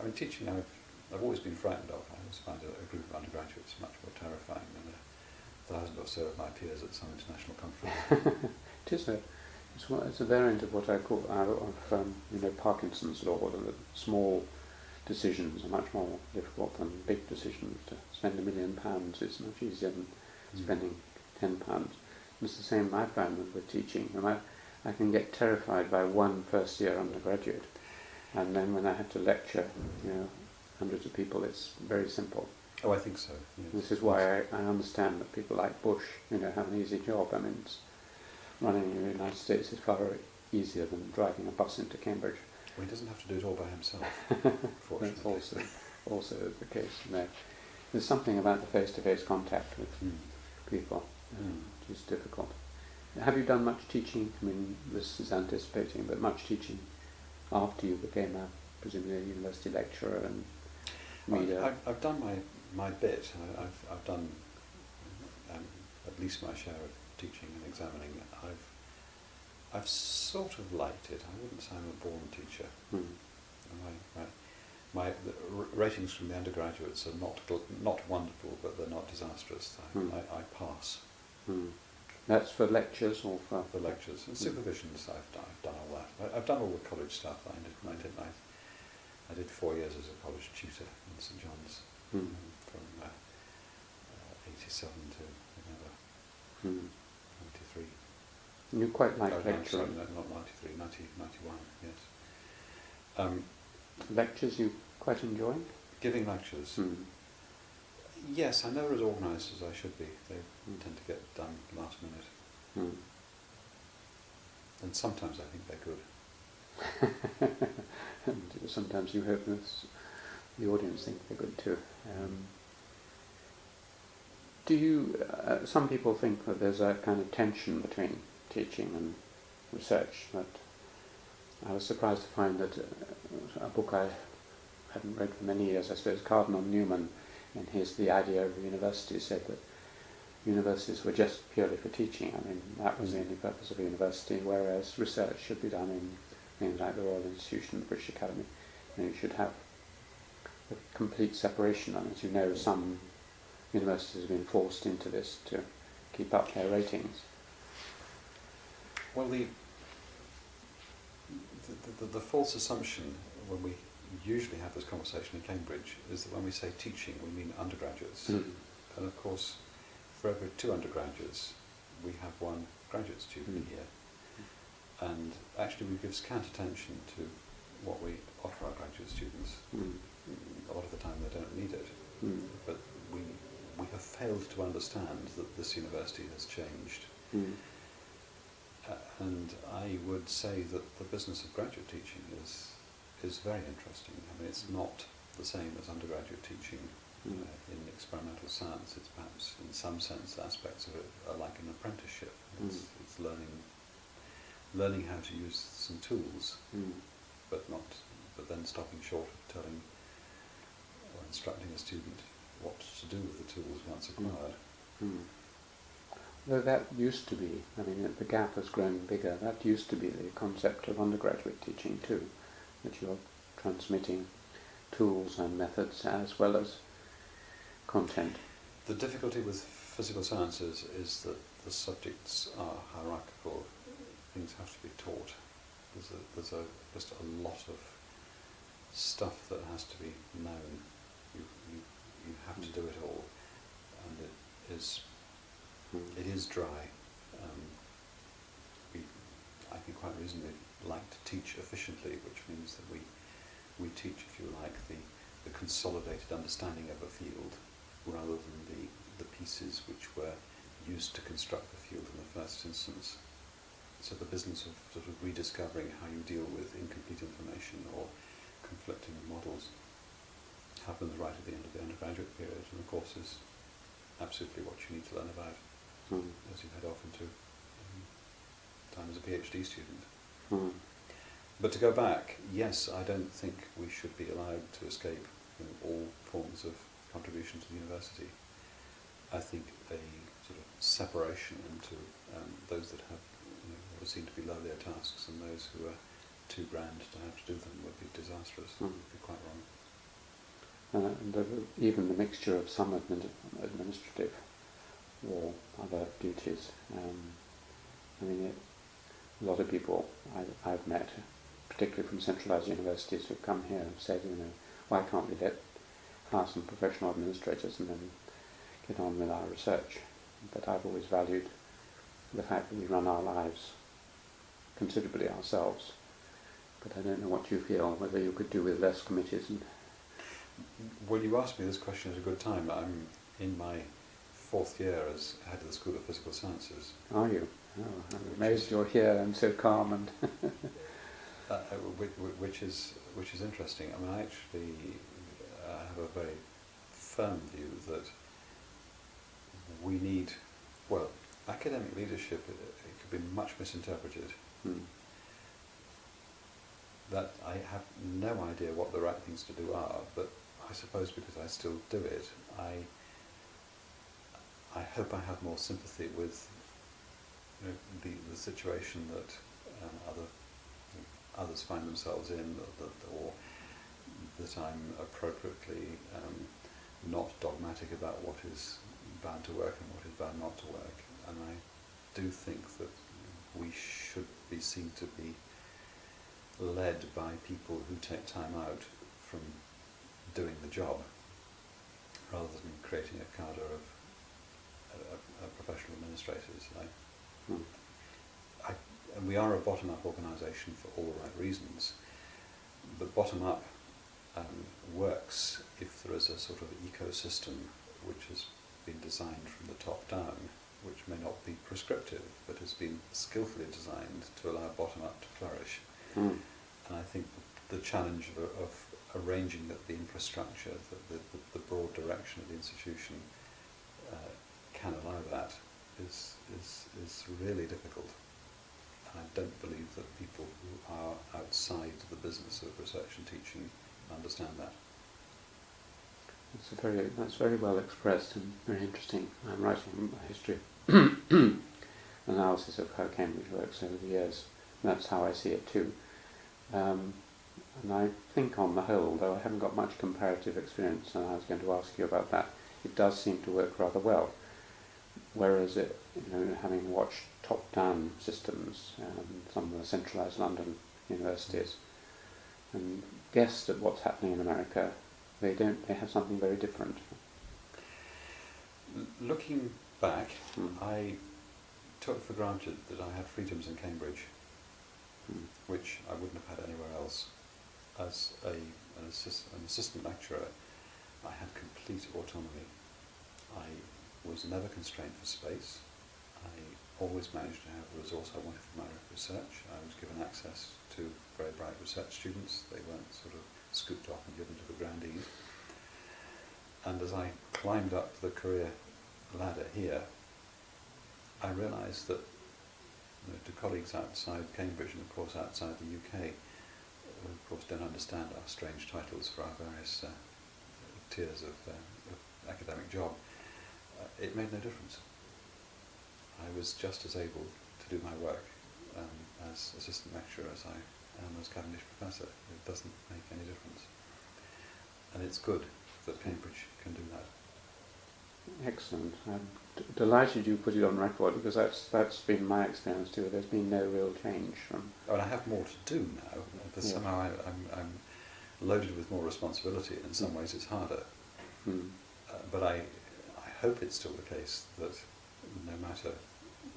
[SPEAKER 3] mean, teaching I've always been frightened of. I always find a group of undergraduates much more terrifying than 1,000 or so of my peers at some international conference.
[SPEAKER 2] It's a variant of what I call Parkinson's law. That small decisions are much more difficult than big decisions. To spend £1 million is much easier than spending £10. It's the same I found with teaching. I can get terrified by one first-year undergraduate, and then when I have to lecture, hundreds of people, it's very simple.
[SPEAKER 3] Oh, I think so. Yes.
[SPEAKER 2] This is why I understand that people like Bush, have an easy job. I mean, running in the United States is far easier than driving a bus into Cambridge.
[SPEAKER 3] Well, he doesn't have to do it all by himself, fortunately.
[SPEAKER 2] That's also the case. There's something about the face-to-face contact with people which is difficult. Have you done much teaching? I mean, this is anticipating, but much teaching after you became presumably a university lecturer and reader?
[SPEAKER 3] I've done my bit. I've done at least my share of teaching and examining. I've sort of liked it. I wouldn't say I'm a born teacher. The ratings from the undergraduates are not wonderful, but they're not disastrous. I pass.
[SPEAKER 2] That's for lectures or for
[SPEAKER 3] lectures and supervisions. I've done all that. I've done all the college stuff. I did 4 years as a college tutor in St John's from 87 to 93.
[SPEAKER 2] You quite like lecturing?
[SPEAKER 3] No, not 93, 91, yes.
[SPEAKER 2] Lectures you quite enjoy?
[SPEAKER 3] Giving lectures? Yes, I'm never as organised as I should be. They tend to get done last minute. And sometimes I think they're good.
[SPEAKER 2] And sometimes you hope the audience think they're good too. Do you? Some people think that there's a kind of tension between teaching and research. That I was surprised to find that a book I hadn't read for many years, I suppose, Cardinal Newman, in his The Idea of the University, said that universities were just purely for teaching. I mean, that was the only purpose of a university, whereas research should be done in things like the Royal Institution, the British Academy. You should have a complete separation. And as you know, some universities have been forced into this to keep up their ratings.
[SPEAKER 3] Well, the false assumption when we usually have this conversation in Cambridge is that when we say teaching, we mean undergraduates. And of course, for every 2 undergraduates, we have 1 graduate student here. And actually we give scant attention to what we offer our graduate students. A lot of the time they don't need it. But we have failed to understand that this university has changed. And I would say that the business of graduate teaching is very interesting. I mean, it's not the same as undergraduate teaching in experimental science. It's perhaps, in some sense, aspects of it are like an apprenticeship. It's learning how to use some tools, but then stopping short of telling or instructing a student what to do with the tools once acquired.
[SPEAKER 2] Though that used to be, I mean, the gap has grown bigger. That used to be the concept of undergraduate teaching too, that you're transmitting tools and methods as well as content. The
[SPEAKER 3] difficulty with physical sciences is that the subjects are hierarchical. Things have to be taught. There's just a lot of stuff that has to be known. You have to do it all, and it is dry. I think quite reasonably like to teach efficiently, which means that we teach, if you like, the consolidated understanding of a field, rather than the pieces which were used to construct the field in the first instance. So the business of sort of rediscovering how you deal with incomplete information or conflicting models happens right at the end of the undergraduate period, and of course is absolutely what you need to learn about as you head off into time as a PhD student. But to go back, yes, I don't think we should be allowed to escape all forms of contribution to the university. I think a sort of separation into those that have what seem to be lowlier tasks and those who are too grand to have to do them would be disastrous. Would be quite wrong.
[SPEAKER 2] And even the mixture of some administrative or other duties. I mean, a lot of people I've met, particularly from centralised universities, who've come here and said, why can't we hire some professional administrators and then get on with our research? But I've always valued the fact that we run our lives considerably ourselves. But I don't know what you feel, whether you could do with less committees.
[SPEAKER 3] Well, you asked me this question at a good time. I'm in my 4th year as head of the School of Physical Sciences.
[SPEAKER 2] Are you? Oh, I'm amazed you're here and so calm and
[SPEAKER 3] which is interesting. I mean, I actually have a very firm view that we need, well, academic leadership, it could be much misinterpreted. That I have no idea what the right things to do are, but I suppose because I still do it, I hope I have more sympathy with the situation that others find themselves in, or that I'm appropriately not dogmatic about what is bound to work and what is bound not to work. And I do think that we should be seen to be led by people who take time out from doing the job, rather than creating a cadre of professional administrators. And we are a bottom-up organisation for all the right reasons, but bottom-up works if there is a sort of ecosystem which has been designed from the top down, which may not be prescriptive, but has been skillfully designed to allow bottom-up to flourish. And I think the challenge of arranging that the infrastructure, the broad direction of the institution can allow that is really difficult. And I don't believe that people who are outside the business of research and teaching understand that.
[SPEAKER 2] That's very well expressed and very interesting. I'm writing a history analysis of how Cambridge works over the years, and that's how I see it too. And I think on the whole, though I haven't got much comparative experience, and I was going to ask you about that, it does seem to work rather well. Whereas having watched top-down systems, some of the centralised London universities, and guessed at what's happening in America, they have something very different.
[SPEAKER 3] Looking back, I took for granted that I had freedoms in Cambridge, which I wouldn't have had anywhere else. As an assistant lecturer, I had complete autonomy. I was never constrained for space. I always managed to have the resource I wanted for my research. I was given access to very bright research students. They weren't sort of scooped off and given to the grandees. And as I climbed up the career ladder here, I realised that to colleagues outside Cambridge and of course outside the UK, who of course don't understand our strange titles for our various tiers of academic job, it made no difference. I was just as able to do my work as assistant lecturer as I am as Cavendish professor. It doesn't make any difference. And it's good that Cambridge can do that.
[SPEAKER 2] Excellent. I'm delighted you put it on record, because that's been my experience too. There's been no real change from...
[SPEAKER 3] And I have more to do now, but somehow I'm loaded with more responsibility, and in some ways it's harder. But I hope it's still the case that no matter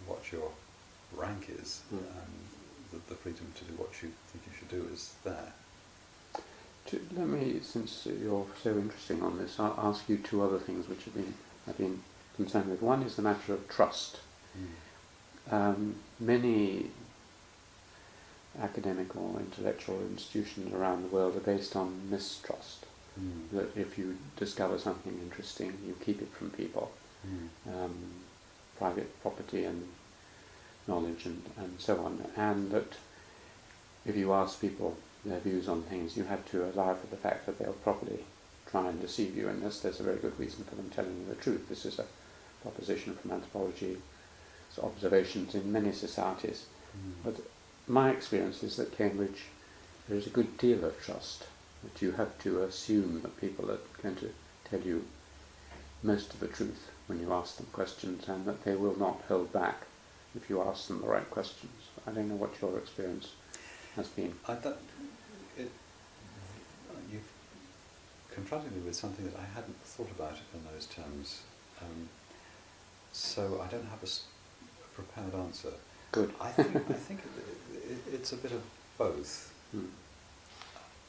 [SPEAKER 3] what your rank is, that the freedom to do what you think you should do is there.
[SPEAKER 2] Let me, since you're so interesting on this, I'll ask you two other things which I've been concerned with. One is the matter of trust. Many academic or intellectual institutions around the world are based on mistrust. That if you discover something interesting, you keep it from people. Private property and knowledge and so on. And that if you ask people their views on things, you have to allow for the fact that they'll probably try and deceive you in this, there's a very good reason for them telling you the truth. This is a proposition from anthropology, it's observations in many societies. But my experience is that Cambridge, there is a good deal of trust, that you have to assume that people are going to tell you most of the truth when you ask them questions, and that they will not hold back if you ask them the right questions. I don't know what your experience has been.
[SPEAKER 3] You've confronted me with something that I hadn't thought about in those terms, so I don't have a prepared answer.
[SPEAKER 2] Good.
[SPEAKER 3] I think it's a bit of both.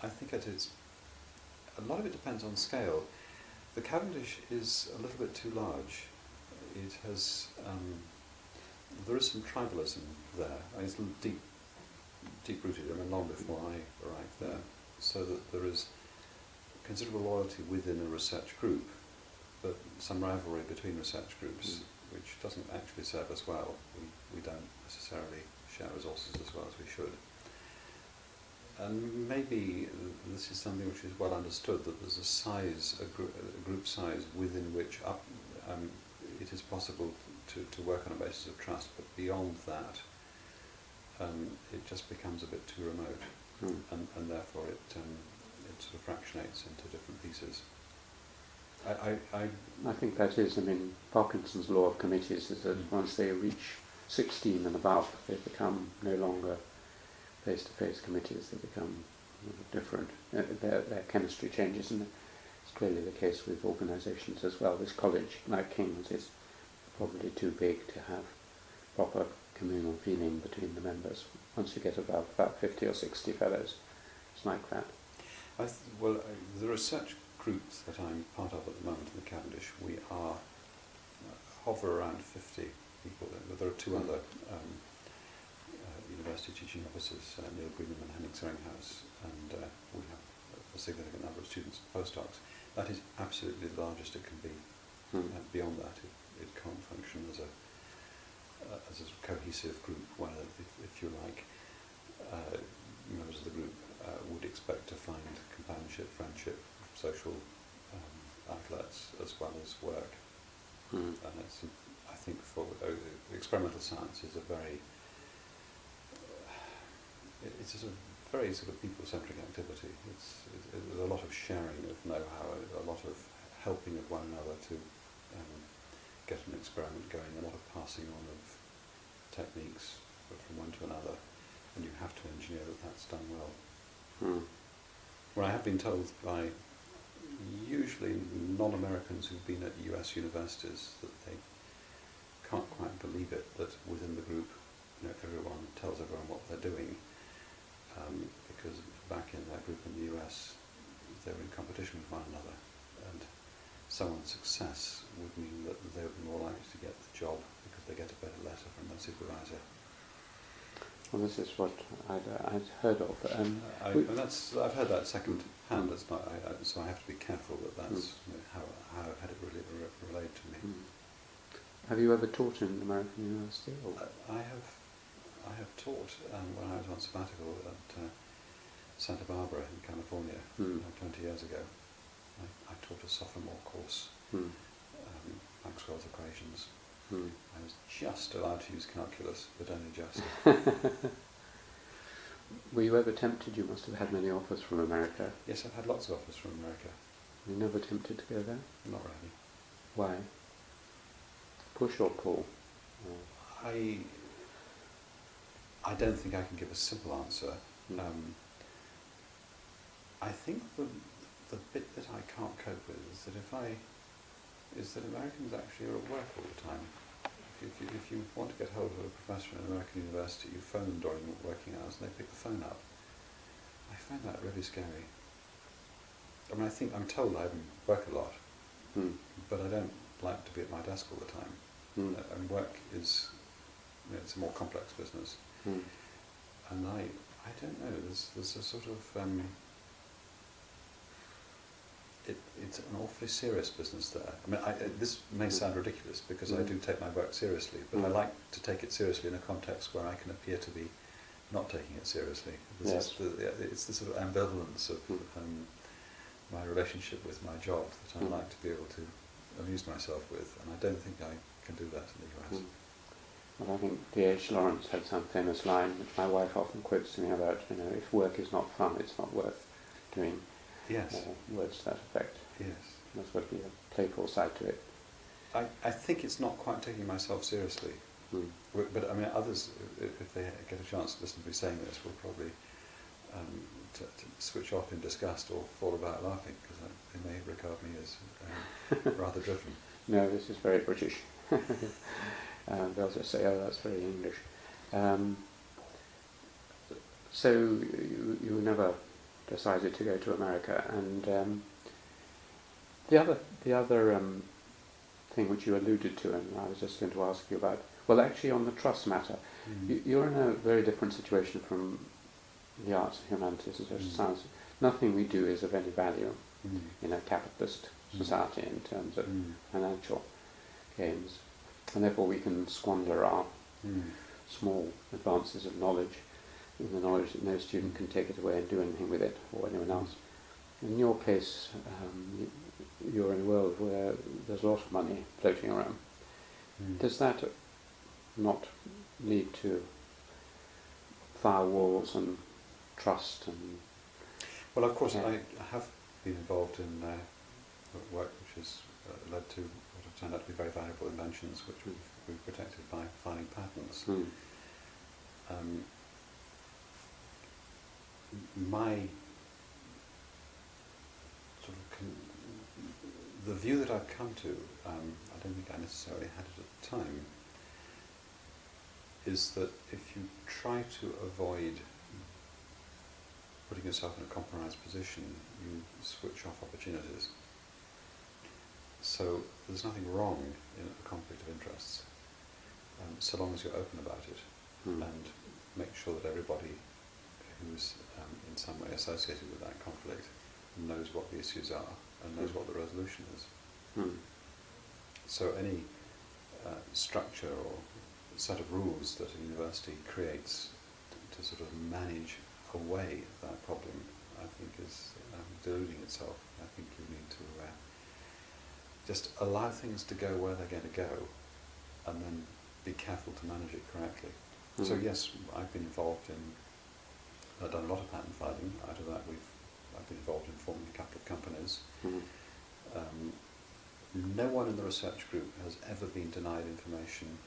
[SPEAKER 3] I think it is. A lot of it depends on scale. The Cavendish is a little bit too large. It has. There is some tribalism there. It's deep-rooted. I mean, long before I arrived there, so that there is considerable loyalty within a research group, but some rivalry between research groups, which doesn't actually serve us well. We don't necessarily share resources as well as we should. And maybe this is something which is well understood, that there's a group size within which it is possible to work on a basis of trust, but beyond that, it just becomes a bit too remote, and therefore it sort of fractionates into different pieces.
[SPEAKER 2] I think that is, I mean, Parkinson's law of committees is that once they reach 16 and above, they become no longer face-to-face committees, they become different. Their chemistry changes, and it's clearly the case with organisations as well. This college, like King's, is probably too big to have proper communal feeling between the members. Once you get above about 50 or 60 fellows, it's like that.
[SPEAKER 3] The research groups that I'm part of at the moment in the Cavendish, we hover around 50 people. There are two other university teaching officers, Neil Greenham and Henning Seringhaus, and we have a significant number of students and postdocs. That is absolutely the largest it can be. Beyond that, it can't function as a cohesive group where, if you like, members of the group would expect to find companionship, friendship, social outlets as well as work. And I think for experimental science is it's a very sort of people-centric activity. There's a lot of sharing of know-how, a lot of helping of one another to get an experiment going, a lot of passing on of techniques from one to another, and you have to engineer that that's done well. Well, I have been told by usually non-Americans who've been at US universities that they can't quite believe it that within the group, everyone tells everyone what they're doing, because back in that group in the US, they were in competition with one another, and someone's success would mean that they would be more likely to get the job because they get a better letter from their supervisor.
[SPEAKER 2] Well, this is what I'd heard of.
[SPEAKER 3] I've heard that second hand. It's not, so I have to be careful that that's how had it really relayed to me.
[SPEAKER 2] Have you ever taught in an American university? Or?
[SPEAKER 3] I have taught when I was on sabbatical at Santa Barbara in California 20 years ago. I taught a sophomore course, Maxwell's equations. I was just allowed to use calculus, but only just.
[SPEAKER 2] Were you ever tempted? You must have had many offers from America.
[SPEAKER 3] Yes, I've had lots of offers from America.
[SPEAKER 2] You never tempted to go there?
[SPEAKER 3] Not really.
[SPEAKER 2] Why? Push or pull?
[SPEAKER 3] I don't think I can give a simple answer. I think the bit that I can't cope with is that Americans actually are at work all the time. If you want to get hold of a professor in an American university, you phone them during working hours and they pick the phone up. I find that really scary. I mean, I'm told I work a lot, but I don't like to be at my desk all the time. And work is, it's a more complex business. And I don't know, there's a sort of, it's an awfully serious business there. I mean, this may sound ridiculous because I do take my work seriously, but I like to take it seriously in a context where I can appear to be not taking it seriously. It's the sort of ambivalence of my relationship with my job that I like to be able to amuse myself with, and I don't think I can do that in the US.
[SPEAKER 2] Well, I think D.H. Lawrence had some famous line, which my wife often quotes to me about, if work is not fun, it's not worth doing.
[SPEAKER 3] Yes.
[SPEAKER 2] Or words to that effect.
[SPEAKER 3] Yes.
[SPEAKER 2] There's got to be a playful side to it.
[SPEAKER 3] I think it's not quite taking myself seriously. But I mean, others, if they get a chance to listen to me saying this, will probably to switch off in disgust or fall about laughing, because they may regard me as rather driven.
[SPEAKER 2] No, this is very British. They'll just say, oh, that's very English. So you never decided to go to America, and the other thing which you alluded to, and I was just going to ask you about, well, actually on the trust matter, you're in a very different situation from the arts and humanities and social science. Nothing we do is of any value in a capitalist society in terms of financial gains, and therefore we can squander our small advances of knowledge in the knowledge that no student can take it away and do anything with it, or anyone else. In your case, you're in a world where there's a lot of money floating around. Does that not lead to firewalls and trust? And
[SPEAKER 3] well, of course, I have been involved in work which has led to what have turned out to be very valuable inventions, which we've protected by filing patents. My sort of the view that I've come to, I don't think I necessarily had it at the time, is that if you try to avoid putting yourself in a compromised position, you switch off opportunities. So there's nothing wrong in a conflict of interests, so long as you're open about it and make sure that everybody who's in some way associated with that conflict knows what the issues are and knows what the resolution is. So any structure or set of rules that a university creates to sort of manage away that problem, I think is deluding itself. I think you need to just allow things to go where they're going to go, and then be careful to manage it correctly. So yes, I've been involved in, I've done a lot of patent filing. Out of that, I've been involved in forming a couple of companies. No one in the research group has ever been denied information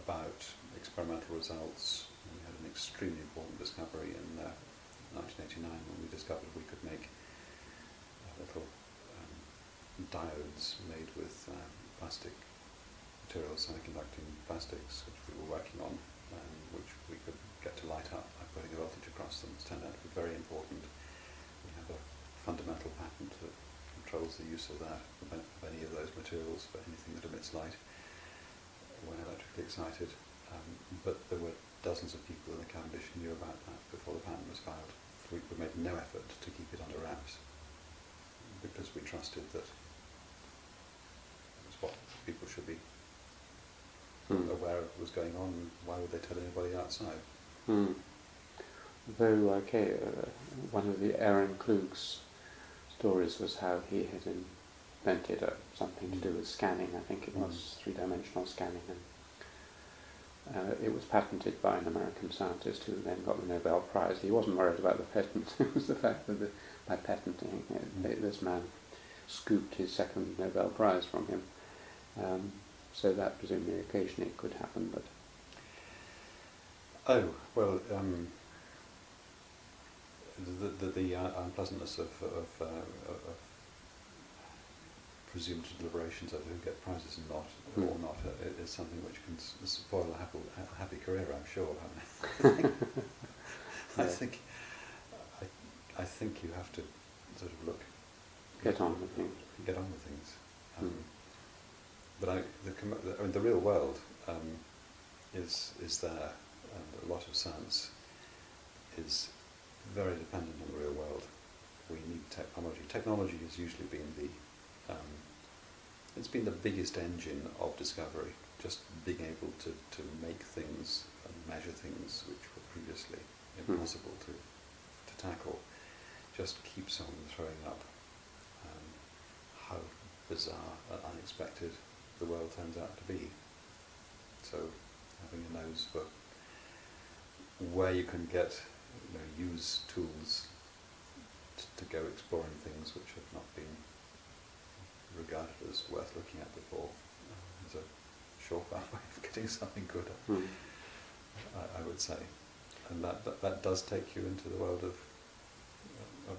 [SPEAKER 3] about experimental results. We had an extremely important discovery in 1989 when we discovered we could make little diodes made with plastic materials, semiconducting plastics, which we were working on, which we could get to light up by putting a voltage across them. It's turned out to be very important. We have a fundamental patent that controls the use of that, of any of those materials, for anything that emits light when electrically excited. But there were dozens of people in the Cavendish who knew about that before the patent was filed. We made no effort to keep it under wraps because we trusted that it was what people should be aware of what was going on. Why would they tell anybody outside?
[SPEAKER 2] Though, one of the Aaron Klug's stories was how he had invented something to do with scanning. I think it was three-dimensional scanning, and it was patented by an American scientist who then got the Nobel Prize. He wasn't worried about the patent. It was the fact that by patenting it, this man scooped his second Nobel Prize from him. So that presumably occasionally could happen, but...
[SPEAKER 3] Oh, well, the unpleasantness of presumed deliberations over who get prizes and not, or not, is something which can spoil a happy career, I'm sure. I think you have to sort of
[SPEAKER 2] get on with things.
[SPEAKER 3] Get on with things. But the real world is there, and a lot of science is very dependent on the real world. We need technology. Technology has usually been it's been the biggest engine of discovery, just being able to make things and measure things which were previously impossible to tackle. just keeps on throwing up how bizarre and unexpected the world turns out to be. So having a nose for where you can get, use tools to go exploring things which have not been regarded as worth looking at before is a surefire way of getting something good, I would say. And that does take you into the world of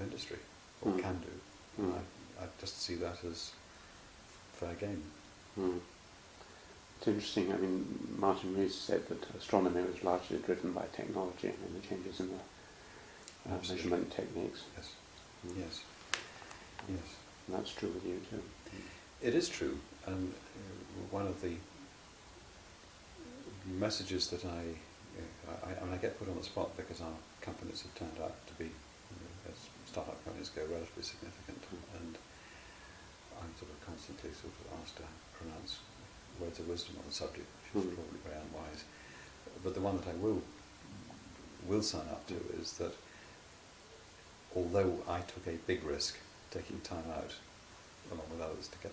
[SPEAKER 3] industry, or can do. And I just see that as fair game.
[SPEAKER 2] It's interesting. I mean, Martin Rees said that astronomy was largely driven by technology and the changes in the measurement techniques.
[SPEAKER 3] Yes. Yes. Yes.
[SPEAKER 2] And that's true with you too.
[SPEAKER 3] It is true, and one of the messages that I get put on the spot because our companies have turned out to be, as startup companies go, relatively significant, and I'm sort of constantly asked to pronounce words of wisdom on the subject, which is probably very unwise. But the one that I will sign up to is that although I took a big risk taking time out, along with others, to get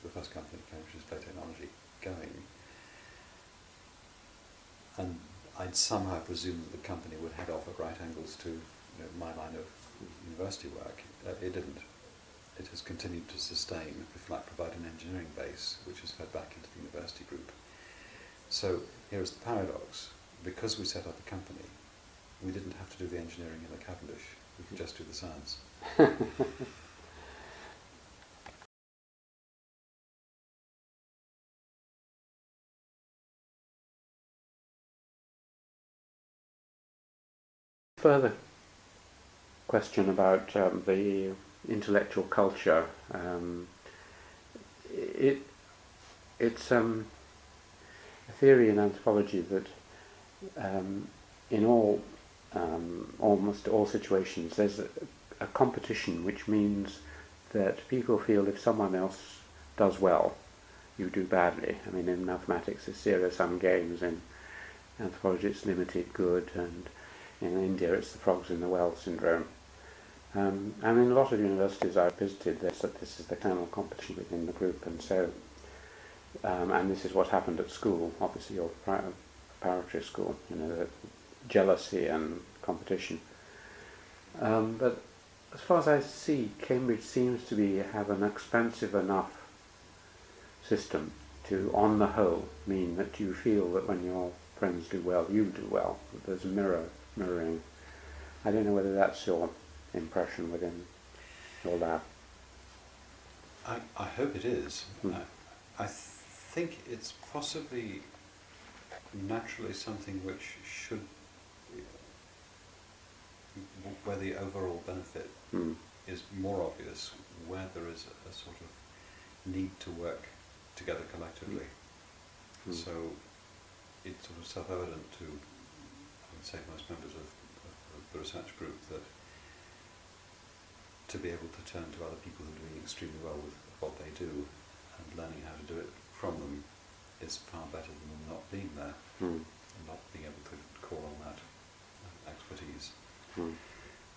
[SPEAKER 3] the first company, Cambridge Display Technology, going, and I'd somehow presumed that the company would head off at right angles to my line of university work. It didn't. It has continued to sustain, if you like, provide an engineering base, which is fed back into the university group. So here's the paradox. Because we set up a company, we didn't have to do the engineering in the Cavendish. We could just do the science.
[SPEAKER 2] Further question about the intellectual culture. It's a theory in anthropology that in almost all situations there's a competition, which means that people feel if someone else does well, you do badly. I mean, in mathematics it's zero-sum games, in anthropology it's limited good, and in India it's the frogs in the well syndrome. And in a lot of universities I've visited, this is the kind of competition within the group, and so, and this is what happened at school, obviously your preparatory school, the jealousy and competition. But as far as I see, Cambridge seems to have an expansive enough system to, on the whole, mean that you feel that when your friends do well, you do well. There's a mirroring. I don't know whether that's your impression within your lab.
[SPEAKER 3] I hope it is. I think it's possibly naturally something which should, where the overall benefit is more obvious, where there is a sort of need to work together collectively. So it's sort of self-evident to, I would say, most members of the research group that to be able to turn to other people who are doing extremely well with what they do and learning how to do it from them is far better than them not being there and not being able to call on that expertise.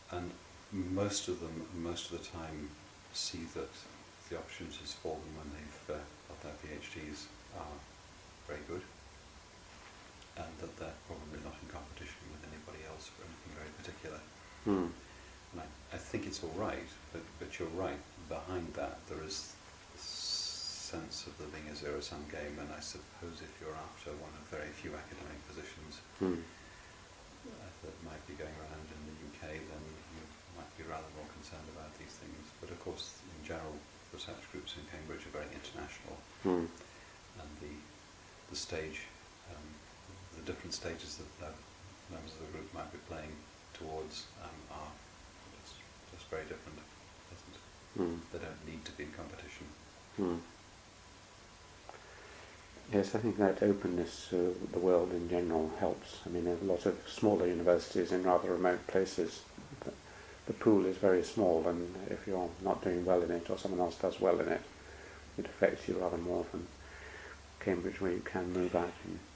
[SPEAKER 3] And most of them, most of the time, see that the opportunities for them when they've got their PhDs are very good, and that they're probably not in competition with anybody else for anything very particular. And I think it's all right, but you're right, behind that there is this sense of there being a zero-sum game, and I suppose if you're after one of very few academic positions that might be going around in the UK, then you might be rather more concerned about these things. But of course, in general, research groups in Cambridge are very international, and the stage, the different stages that members of the group might be playing towards are just very different. They don't need to be in competition.
[SPEAKER 2] Yes, I think that openness to the world in general helps. I mean, there's a lot of smaller universities in rather remote places. The pool is very small, and if you're not doing well in it, or someone else does well in it, it affects you rather more than Cambridge, where you can move out.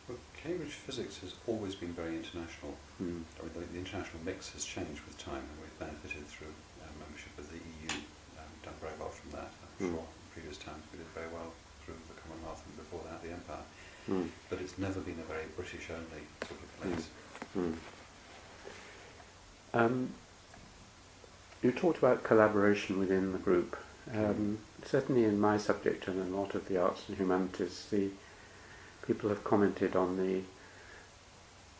[SPEAKER 3] Well, Cambridge physics has always been very international. I mean, the international mix has changed with time, and we've benefited through with the EU, done very well from that. I'm sure in previous times we did very well through the Commonwealth and before that the Empire. But it's never been a very British-only sort of place.
[SPEAKER 2] You talked about collaboration within the group. Certainly in my subject and in a lot of the arts and humanities, the people have commented on the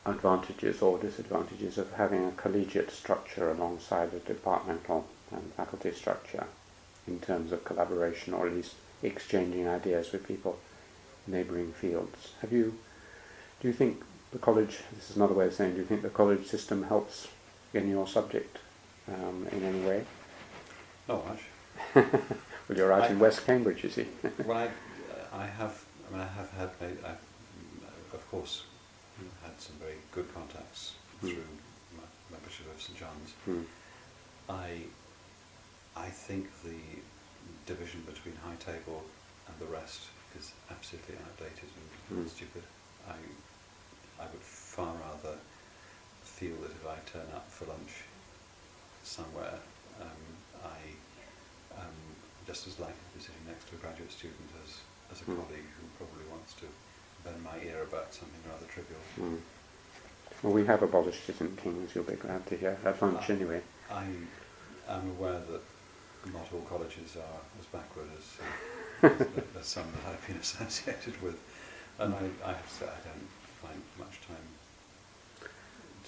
[SPEAKER 2] advantages or disadvantages of having a collegiate structure alongside a departmental and faculty structure in terms of collaboration, or at least exchanging ideas with people in neighbouring fields. Do you think the college, this is another way of saying, do you think the college system helps in your subject in any way?
[SPEAKER 3] Not much.
[SPEAKER 2] Well, you're out in West Cambridge, you see.
[SPEAKER 3] Well, I have had, of course, had some very good contacts through my membership of St John's. I think the division between high table and the rest is absolutely outdated and stupid. I would far rather feel that if I turn up for lunch somewhere, I just as likely to be sitting next to a graduate student as a colleague who probably wants to bend my ear about something rather trivial.
[SPEAKER 2] Well, we have abolished it in King's, you'll be glad to hear, at lunch anyway.
[SPEAKER 3] I am aware that not all colleges are as backward as some that I've been associated with, and I have to say I don't find much time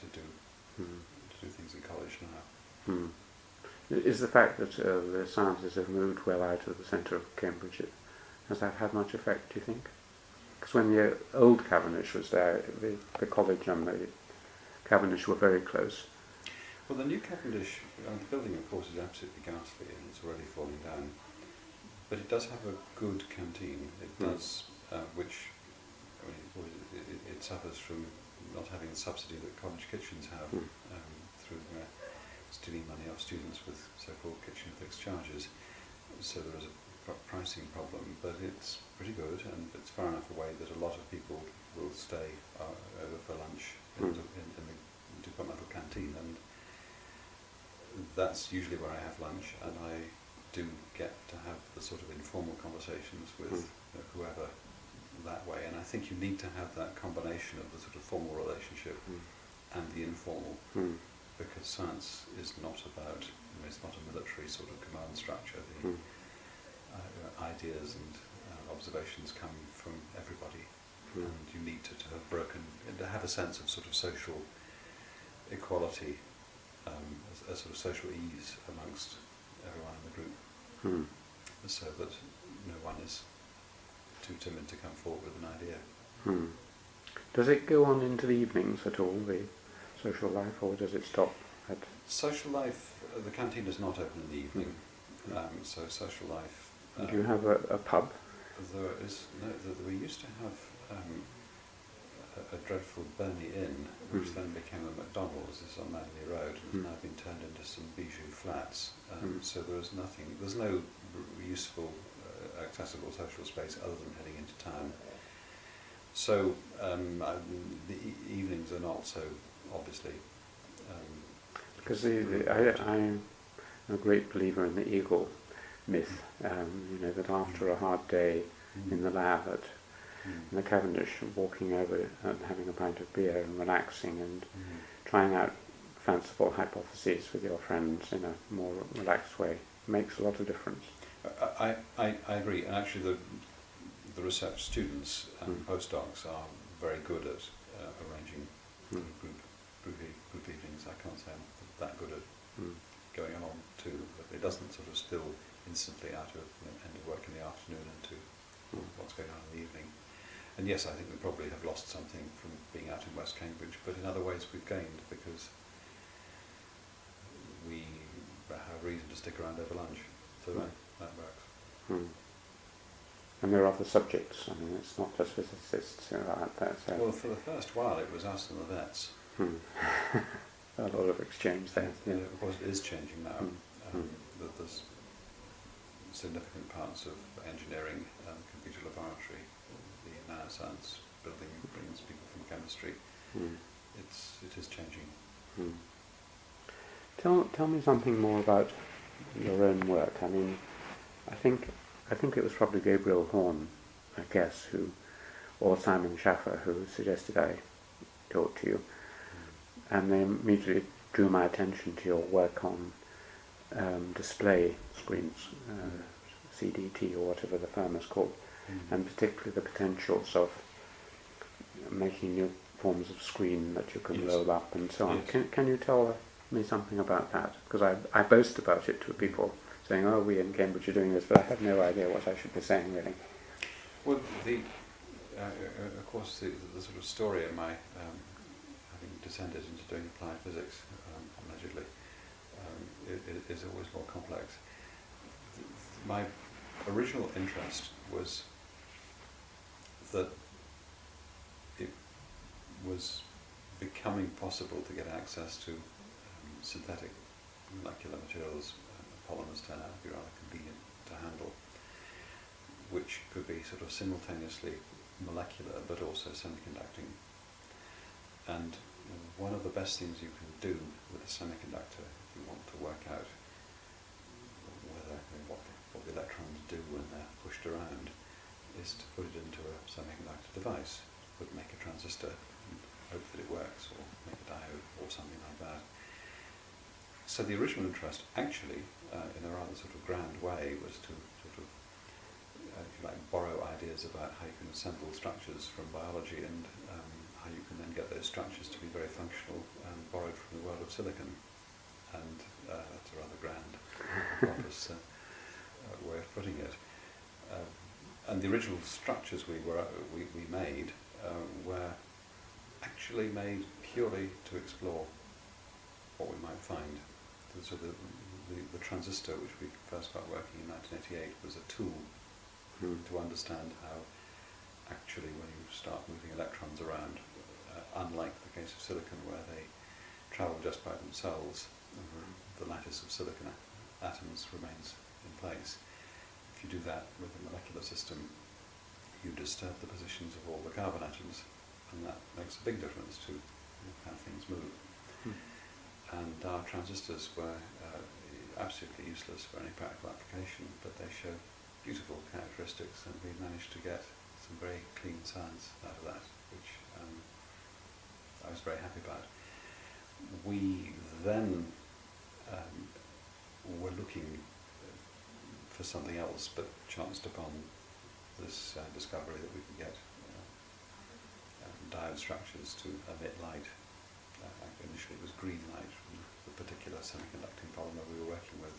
[SPEAKER 3] to do things in college now.
[SPEAKER 2] Is the fact that the sciences have moved well out of the centre of Cambridge, has that had much effect, do you think? Because when the old Cavendish was there, the college and the Cavendish were very close.
[SPEAKER 3] Well, the new Cavendish, the building of course is absolutely ghastly and it's already falling down, but it does have a good canteen. It does, which I mean, it suffers from not having the subsidy that college kitchens have through stealing money off students with so-called kitchen fixed charges. So there is a pricing problem, but it's pretty good and it's far enough away that a lot of people will stay over for lunch in the departmental canteen, and that's usually where I have lunch, and I do get to have the sort of informal conversations with whoever that way, and I think you need to have that combination of the sort of formal relationship and the informal, because science is not about, it's not a military sort of command structure. The ideas and observations come from everybody, and you need to have a sense of sort of social equality, a sort of social ease amongst everyone in the group, so that no one is too timid to come forward with an idea.
[SPEAKER 2] Does it go on into the evenings at all, the social life, or does it stop at...
[SPEAKER 3] Social life, the canteen is not open in the evening, so social life...
[SPEAKER 2] do you have a pub?
[SPEAKER 3] There is, no, we used to have a dreadful Burnley Inn, which then became a McDonald's. It's on Manley Road, and has now been turned into some bijou flats. So there's no useful, accessible social space other than heading into town. So the evenings are not so, obviously.
[SPEAKER 2] Because I'm a great believer in the eagle myth, that after a hard day in the lab in the Cavendish, walking over and having a pint of beer and relaxing and trying out fanciful hypotheses with your friends in a more relaxed way makes a lot of difference.
[SPEAKER 3] I agree, and actually the research students and postdocs are very good at arranging group evenings. I can't say I'm that good at going along too, but it doesn't sort of spill instantly out of end of work in the afternoon into what's going on in the evening. And yes, I think we probably have lost something from being out in West Cambridge, but in other ways we've gained, because we have reason to stick around over lunch, so that works.
[SPEAKER 2] And there are other subjects, I mean, it's not just physicists who are out there. So.
[SPEAKER 3] Well, for the first while it was us and the vets.
[SPEAKER 2] A lot of exchange there. Yeah.
[SPEAKER 3] Of course it is changing now. There's significant parts of engineering and computer laboratory. The nanoscience building brings people from chemistry. It is changing.
[SPEAKER 2] Tell me something more about your own work. I mean, I think it was probably Gabriel Horn, I guess, or Simon Schaffer, who suggested I talk to you, and they immediately drew my attention to your work on display screens, CDT or whatever the firm is called, and particularly the potentials of making new forms of screen that you can roll up and so on. Can you tell me something about that? Because I boast about it to people, saying, oh, we in Cambridge are doing this, but I have no idea what I should be saying, really.
[SPEAKER 3] Well, of course, the sort of story of my having descended into doing applied physics, allegedly, is always more complex. My original interest was that it was becoming possible to get access to synthetic molecular materials. Polymers turn out to be rather convenient to handle, which could be sort of simultaneously molecular but also semiconducting. And one of the best things you can do with a semiconductor, if you want to work out what the electrons do when they're pushed around, is to put it into a semiconductor device. Would make a transistor and hope that it works, or make a diode or something like that. So the original interest, actually, in a rather sort of grand way, was to sort of, if you like, borrow ideas about how you can assemble structures from biology, and how you can then get those structures to be very functional, borrowed from the world of silicon. And that's a rather grand, pompous way of putting it. And the original structures we made were actually made purely to explore what we might find. So the transistor, which we first got working in 1988, was a tool to understand how actually when you start moving electrons around, unlike the case of silicon where they travel just by themselves, the lattice of silicon atoms remains in place. If you do that with a molecular system, you disturb the positions of all the carbon atoms, and that makes a big difference to how things move. And our transistors were absolutely useless for any practical application, but they show beautiful characteristics, and we managed to get some very clean science out of that, which I was very happy about. We then were looking for something else, but chanced upon this discovery that we could get diode structures to emit light. Initially it was green light from the particular semiconducting polymer we were working with.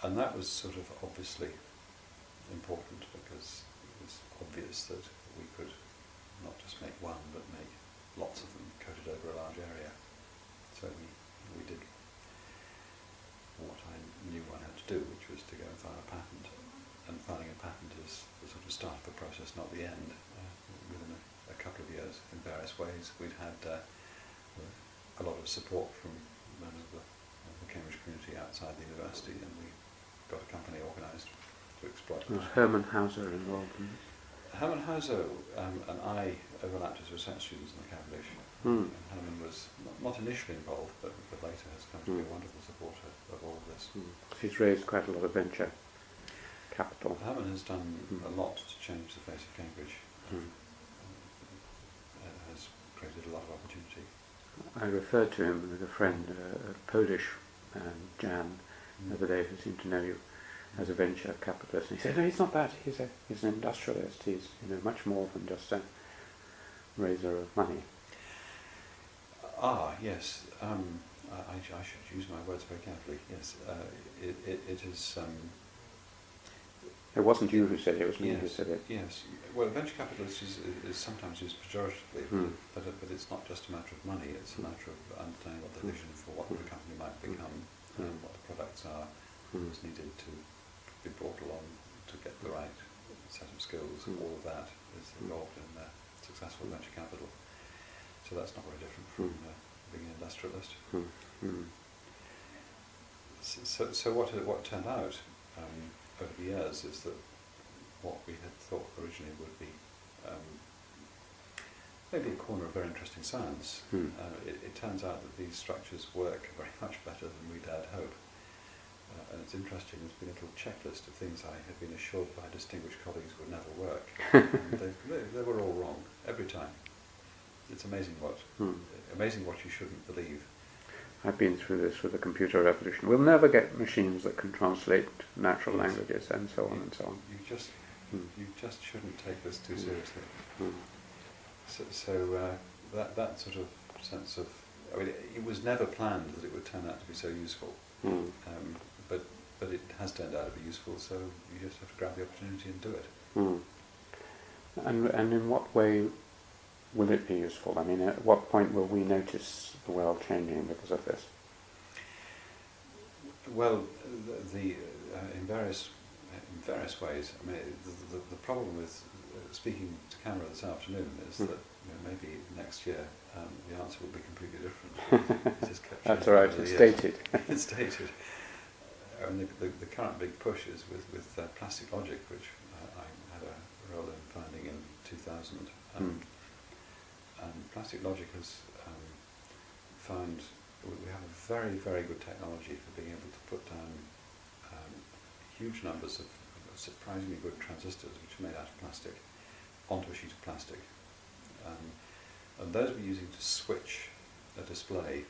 [SPEAKER 3] And that was sort of obviously important, because it was obvious that we could not just make one, but make lots of them coated over a large area. So we did what I knew one had to do, which was to go and file a patent. And filing a patent is the sort of start of the process, not the end. Within a couple of years, in various ways, we'd had a lot of support from members of the Cambridge community outside the university, and we got a company organised to exploit it.
[SPEAKER 2] Was Hermann Hauser involved in this?
[SPEAKER 3] Hermann Hauser and I overlapped as research students in the Cavendish. And Hermann was not initially involved, but later has come to be a wonderful supporter of all of this.
[SPEAKER 2] He's raised quite a lot of venture capital.
[SPEAKER 3] Hermann has done a lot to change the face of Cambridge. Has created a lot of opportunity.
[SPEAKER 2] I referred to him with a friend, a Polish Jan, the other day, who seemed to know you as a venture capitalist. And he said, no, he's not that. He's an industrialist. He's much more than just a raiser of money.
[SPEAKER 3] Yes. I should use my words very carefully. Yes, it is.
[SPEAKER 2] It wasn't you who said it, it was me who said it.
[SPEAKER 3] Yes. Well, venture capitalist is sometimes used pejoratively, but it's not just a matter of money, it's a matter of understanding what the vision for what the company might become, and what the products are, who's needed to be brought along to get the right set of skills. All of that is involved in successful venture capital. So that's not very different from being an industrialist. So what turned out over the years is that what we had thought originally would be maybe a corner of very interesting science, it turns out that these structures work very much better than we dared hope. and it's interesting, there's been a little checklist of things I had been assured by distinguished colleagues would never work. And they were all wrong, every time. It's amazing what you shouldn't believe.
[SPEAKER 2] I've been through this with the computer revolution. We'll never get machines that can translate natural languages and so on and so on.
[SPEAKER 3] You just shouldn't take this too seriously.
[SPEAKER 2] Mm.
[SPEAKER 3] So that sort of sense of, I mean, it was never planned that it would turn out to be so useful,
[SPEAKER 2] Mm.
[SPEAKER 3] but it has turned out to be useful. So you just have to grab the opportunity and do it.
[SPEAKER 2] Mm. And in what way will it be useful? I mean, at what point will we notice the world changing because of this?
[SPEAKER 3] Well, in various ways. I mean, the problem with speaking to camera this afternoon is that maybe next year the answer will be completely different. It just kept
[SPEAKER 2] That's all right. It's stated.
[SPEAKER 3] It's stated. And the current big push is with plastic logic, which I had a role in finding in 2000. And plastic logic has found we have a very, very good technology for being able to put down huge numbers of surprisingly good transistors, which are made out of plastic, onto a sheet of plastic. And those we're using to switch a display,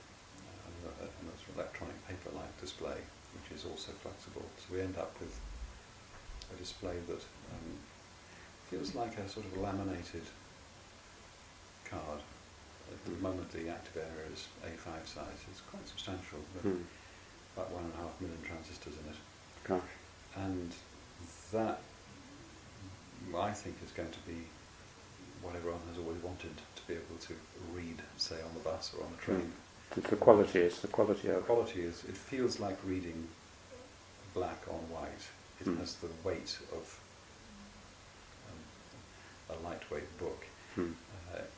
[SPEAKER 3] an electronic paper-like display, which is also flexible. So we end up with a display that feels like a sort of laminated card. At the moment the active area is A5 size. It's quite substantial, about 1.5 million transistors in it.
[SPEAKER 2] Gosh.
[SPEAKER 3] And that, I think, is going to be what everyone has always wanted to be able to read, say, on the bus or on the train.
[SPEAKER 2] The quality is the quality of...
[SPEAKER 3] The quality is, it feels like reading black on white. It has the weight of a lightweight book. You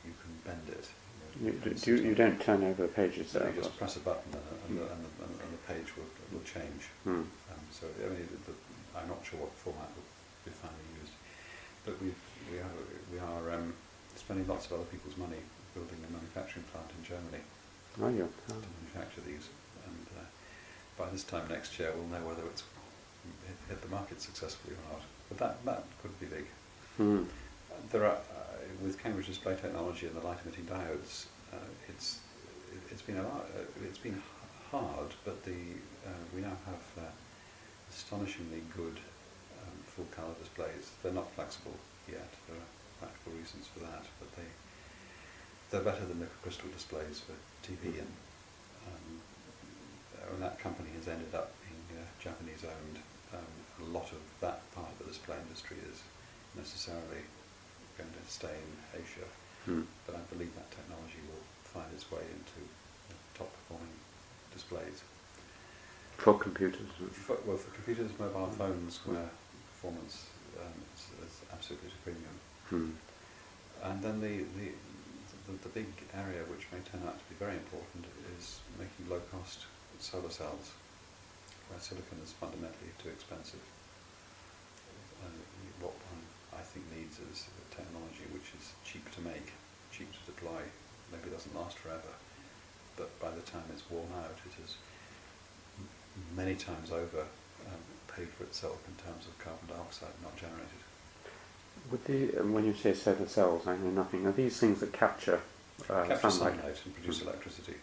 [SPEAKER 3] can bend it.
[SPEAKER 2] You don't turn over the pages there.
[SPEAKER 3] You just press a button and the page will change. So I mean, I'm not sure what format will be finally used, but we are spending lots of other people's money building a manufacturing plant in Germany to manufacture these, and by this time next year we'll know whether it's hit the market successfully or not. But that could be big. There are with Cambridge Display Technology and the light emitting diodes, it's been hard, but we now have astonishingly good full colour displays. They're not flexible yet. There are practical reasons for that, but they're better than liquid crystal displays for TV, and that company has ended up being Japanese owned. A lot of that part of the display industry is necessarily going to stay in Asia, but I believe that technology will find its way into top performing displays.
[SPEAKER 2] For computers?
[SPEAKER 3] For computers, mobile phones, where performance is absolutely at a premium. And then the big area which may turn out to be very important is making low-cost solar cells, where silicon is fundamentally too expensive. What one, I think, needs is a technology which is cheap to make, cheap to deploy, maybe doesn't last forever, but by the time it's worn out, it has many times over paid for itself in terms of carbon dioxide not generated.
[SPEAKER 2] When you say solar cells, I know nothing. Are these things that capture sunlight
[SPEAKER 3] and produce electricity?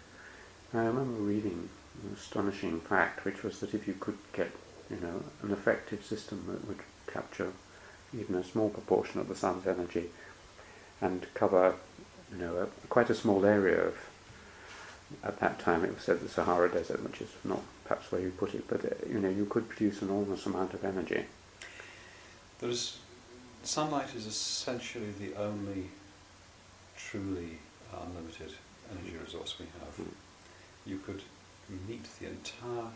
[SPEAKER 2] I remember reading an astonishing fact, which was that if you could get, an effective system that would capture even a small proportion of the sun's energy and cover, quite a small area of, at that time it was said the Sahara Desert, which is not perhaps where you put it, but you could produce an enormous amount of energy.
[SPEAKER 3] Sunlight is essentially the only truly unlimited energy resource we have. You could meet the entire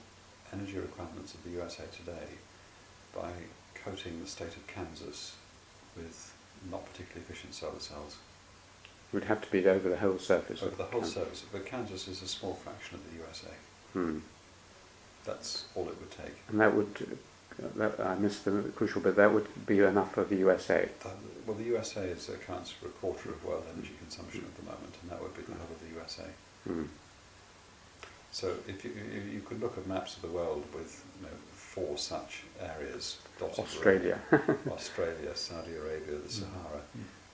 [SPEAKER 3] energy requirements of the USA today by coating the state of Kansas with not particularly efficient solar cells.
[SPEAKER 2] It would have to be over the whole surface.
[SPEAKER 3] Over the whole surface, but Kansas is a small fraction of the USA. That's all it would take.
[SPEAKER 2] And that would, I missed the crucial bit, that would be enough for the USA?
[SPEAKER 3] Well, the USA accounts for a quarter of world energy consumption at the moment, and that would be the whole of the USA. So if you could look at maps of the world with 4 such areas dotted
[SPEAKER 2] Australia.
[SPEAKER 3] around Australia, Saudi Arabia, the Sahara,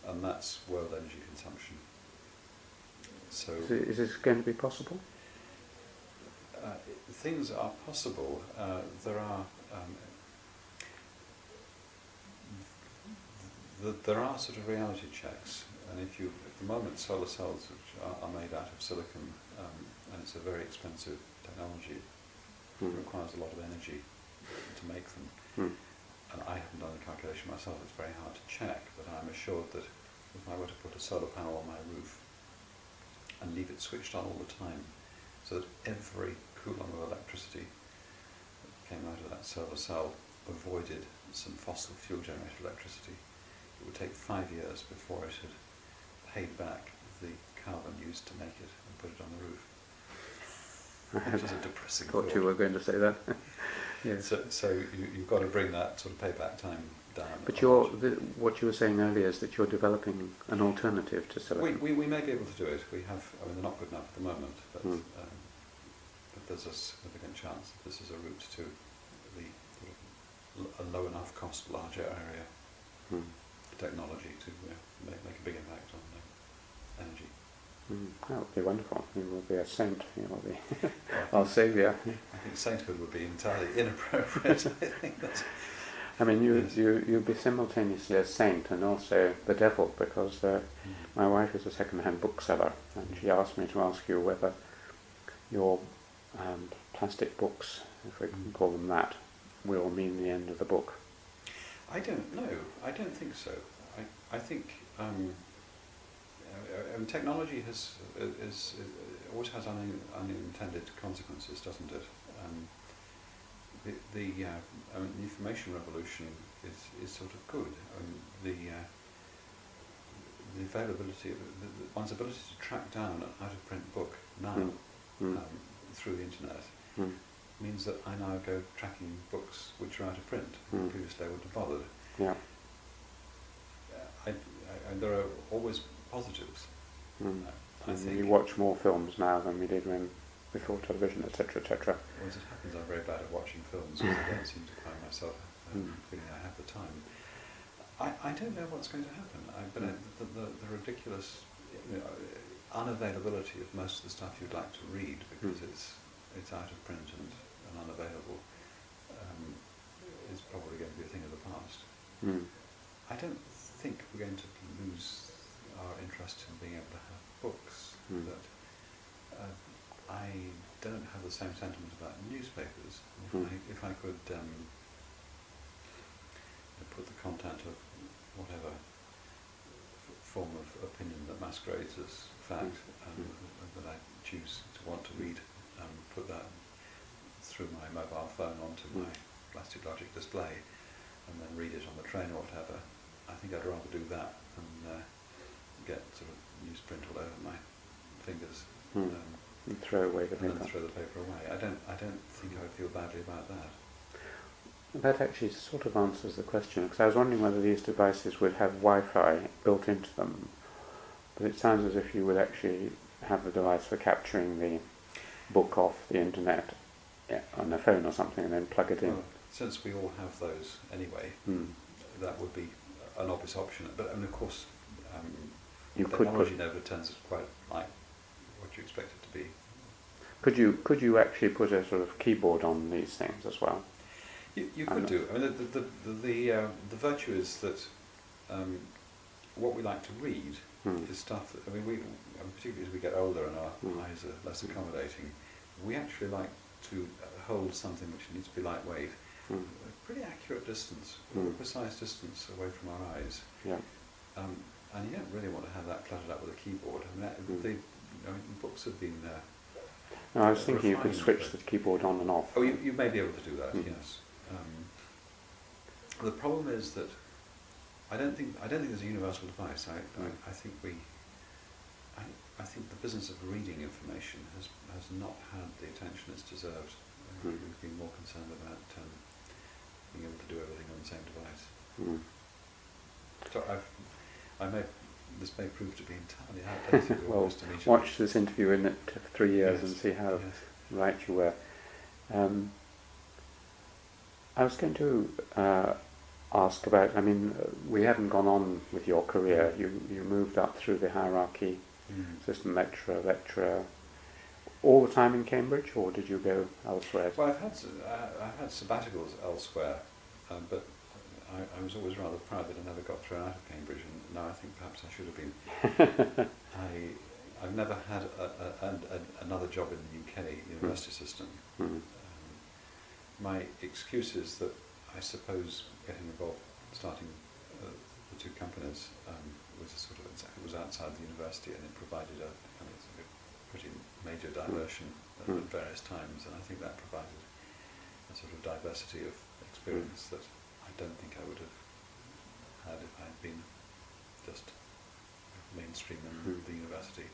[SPEAKER 3] and that's world energy consumption. So
[SPEAKER 2] Is this going to be possible?
[SPEAKER 3] things are possible. There are there are sort of reality checks, and at the moment solar cells, which are made out of silicon, and it's a very expensive technology, it requires a lot of energy to make them. And I haven't done the calculation myself, it's very hard to check, but I'm assured that if I were to put a solar panel on my roof and leave it switched on all the time, so that every coulomb of electricity that came out of that solar cell avoided some fossil fuel generated electricity, it would take 5 years before it had paid back the carbon used to make it and put it on the roof. Which is a depressing
[SPEAKER 2] thought
[SPEAKER 3] thought.
[SPEAKER 2] you were going to say that. Yes.
[SPEAKER 3] So you've got to bring that sort of payback time down.
[SPEAKER 2] But what you were saying earlier is that you're developing an alternative to silicon.
[SPEAKER 3] We may be able to do it. We have. I mean, they're not good enough at the moment, but there's a significant chance that this is a route to a low enough cost, larger area technology to make a big impact on energy.
[SPEAKER 2] That would be wonderful. You will be a saint. You will be our saviour.
[SPEAKER 3] I think sainthood would be entirely inappropriate. I think that's.
[SPEAKER 2] I mean, you'd be simultaneously a saint and also the devil, because my wife is a second-hand bookseller, and she asked me to ask you whether your plastic books, if we can call them that, will mean the end of the book.
[SPEAKER 3] I don't know. I don't think so. I think technology always has unintended consequences, doesn't it? The information revolution is sort of good. The availability, one's ability to track down an out-of-print book now through the internet means that I now go tracking books which are out of print. Previously I wouldn't have bothered.
[SPEAKER 2] Yeah.
[SPEAKER 3] There are always positives. I think
[SPEAKER 2] you watch more films now than we did before television, etc., etc.
[SPEAKER 3] As it happens, I'm very bad at watching films because I don't seem to find myself feeling I have the time. I don't know what's going to happen, but the ridiculous unavailability of most of the stuff you'd like to read because it's out of print and unavailable is probably going to be a thing of the past. I don't think we're going to lose our interest in being able to have books. But I don't have the same sentiment about newspapers. If I could put the content of whatever form of opinion that masquerades as fact that I choose to want to read, put that through my mobile phone onto my plastic logic display and then read it on the train or whatever, I think I'd rather do that than get sort of newsprint all over my fingers
[SPEAKER 2] and throw away the paper.
[SPEAKER 3] And then throw the paper away. I don't think I would feel badly about that.
[SPEAKER 2] That actually sort of answers the question, because I was wondering whether these devices would have Wi-Fi built into them, but it sounds as if you would actually have the device for capturing the book off the internet on a phone or something and then plug it in.
[SPEAKER 3] Well, since we all have those anyway, that would be an obvious option. But of course, technology never turns out quite like what you expect it to be.
[SPEAKER 2] Could you actually put a sort of keyboard on these things as well?
[SPEAKER 3] You could do. I mean, the virtue is that what we like to read is stuff that, I mean, particularly as we get older and our eyes are less accommodating, we actually like to hold something which needs to be lightweight, a pretty accurate distance, a precise distance away from our eyes.
[SPEAKER 2] Yeah.
[SPEAKER 3] And you don't really want to have that cluttered up with a keyboard. I mean, books have been
[SPEAKER 2] no, I was thinking you could switch the keyboard on and off.
[SPEAKER 3] Oh, you may be able to do that, yes. The problem is that I don't think there's a universal device. I think the business of reading information has not had the attention it's deserved. We've been more concerned about being able to do everything on the same device. So this may prove to be entirely outdated.
[SPEAKER 2] Well, watch this interview in 3 years and see how right you were. I was going to ask about, I mean, we haven't gone on with your career. You moved up through the hierarchy, assistant lecturer, all the time in Cambridge, or did you go elsewhere?
[SPEAKER 3] Well, I've had sabbaticals elsewhere, but I was always rather proud that I never got thrown out of Cambridge, and now I think perhaps I should have been. I've never had another job in the UK university system. My excuse is that I suppose getting involved, starting the two companies, was a sort of, it was outside the university, and it provided a kind of pretty major diversion at various times, and I think that provided a sort of diversity of experience that I don't think I would have had if I had been just mainstream in the university.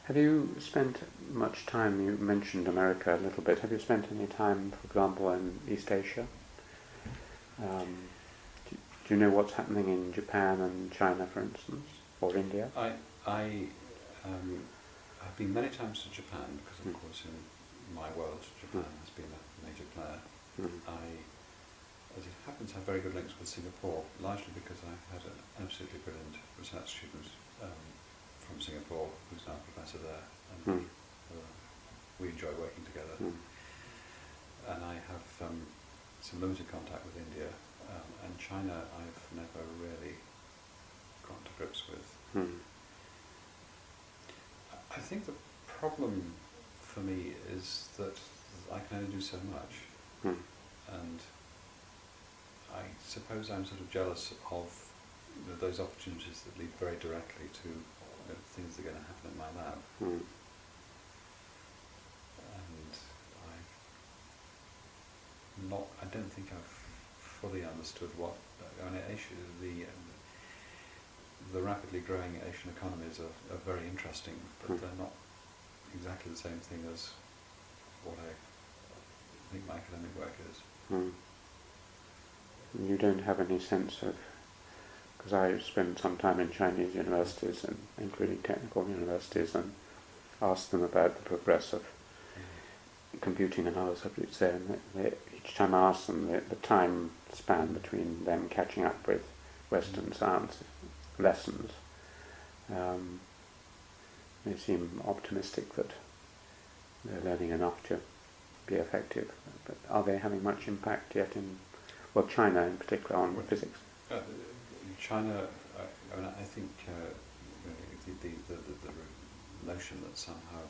[SPEAKER 2] Have you spent much time, you mentioned America a little bit, have you spent any time, for example, in East Asia? Do you know what's happening in Japan and China, for instance, or India?
[SPEAKER 3] I've been many times to Japan, because of course in my world Japan has been a major player. I, as it happens, have very good links with Singapore, largely because I had an absolutely brilliant research student from Singapore who's now a professor there, and we enjoy working together. And I have some limited contact with India, and China I've never really got to grips with. I think the problem for me is that I can only do so much, and I suppose I'm sort of jealous of those opportunities that lead very directly to things that are going to happen in my lab. And I don't think I've fully understood what, I mean, the rapidly growing Asian economies are very interesting, but they're not exactly the same thing as what I think my academic work is.
[SPEAKER 2] You don't have any sense of, because I spent some time in Chinese universities, and including technical universities, and asked them about the progress of computing and other subjects there, and each time I asked them the time span between them catching up with Western science lessons, they seem optimistic that they're learning enough to be effective. But are they having much impact yet in, well, China in particular, on physics?
[SPEAKER 3] China, I mean, I think the notion that somehow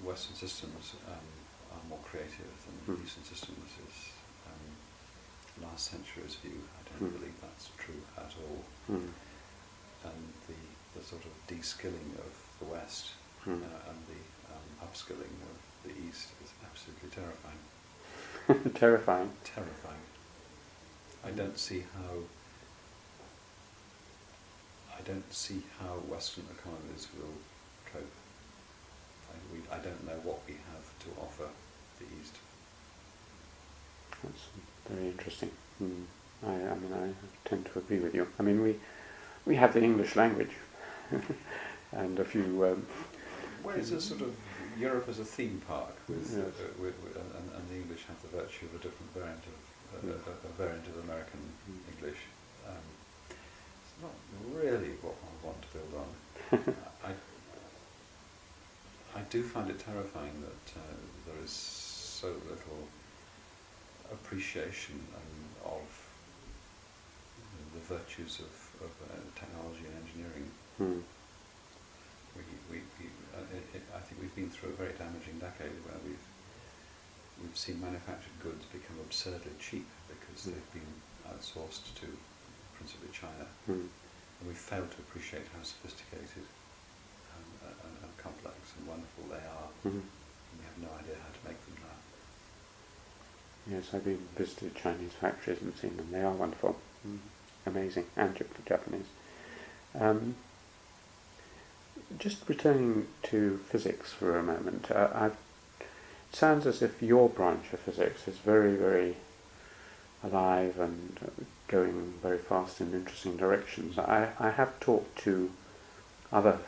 [SPEAKER 3] Western systems are more creative than Eastern systems is last century's view. I don't believe that's true at all. And the sort of de-skilling of the West and the upskilling of the East is absolutely terrifying.
[SPEAKER 2] Terrifying.
[SPEAKER 3] Terrifying. I don't see how Western economies will cope. I don't know what we have to offer the East.
[SPEAKER 2] That's very interesting. I mean, I tend to agree with you. I mean, we have the English language and a few.
[SPEAKER 3] Whereas a sort of Europe as a theme park, and the English have the virtue of a different variant of American English. It's not really what I want to build on. I do find it terrifying that there is so little appreciation of the virtues of technology and engineering. I think we've been through a very damaging decade where we've seen manufactured goods become absurdly cheap because they've been outsourced to principally China, and we've failed to appreciate how sophisticated and complex and wonderful they are, and we have no idea how to make them now.
[SPEAKER 2] Yes, I've been visited Chinese factories and seen them. They are wonderful, amazing, and Japanese. Just returning to physics for a moment, it sounds as if your branch of physics is very, very alive and going very fast in interesting directions. I have talked to other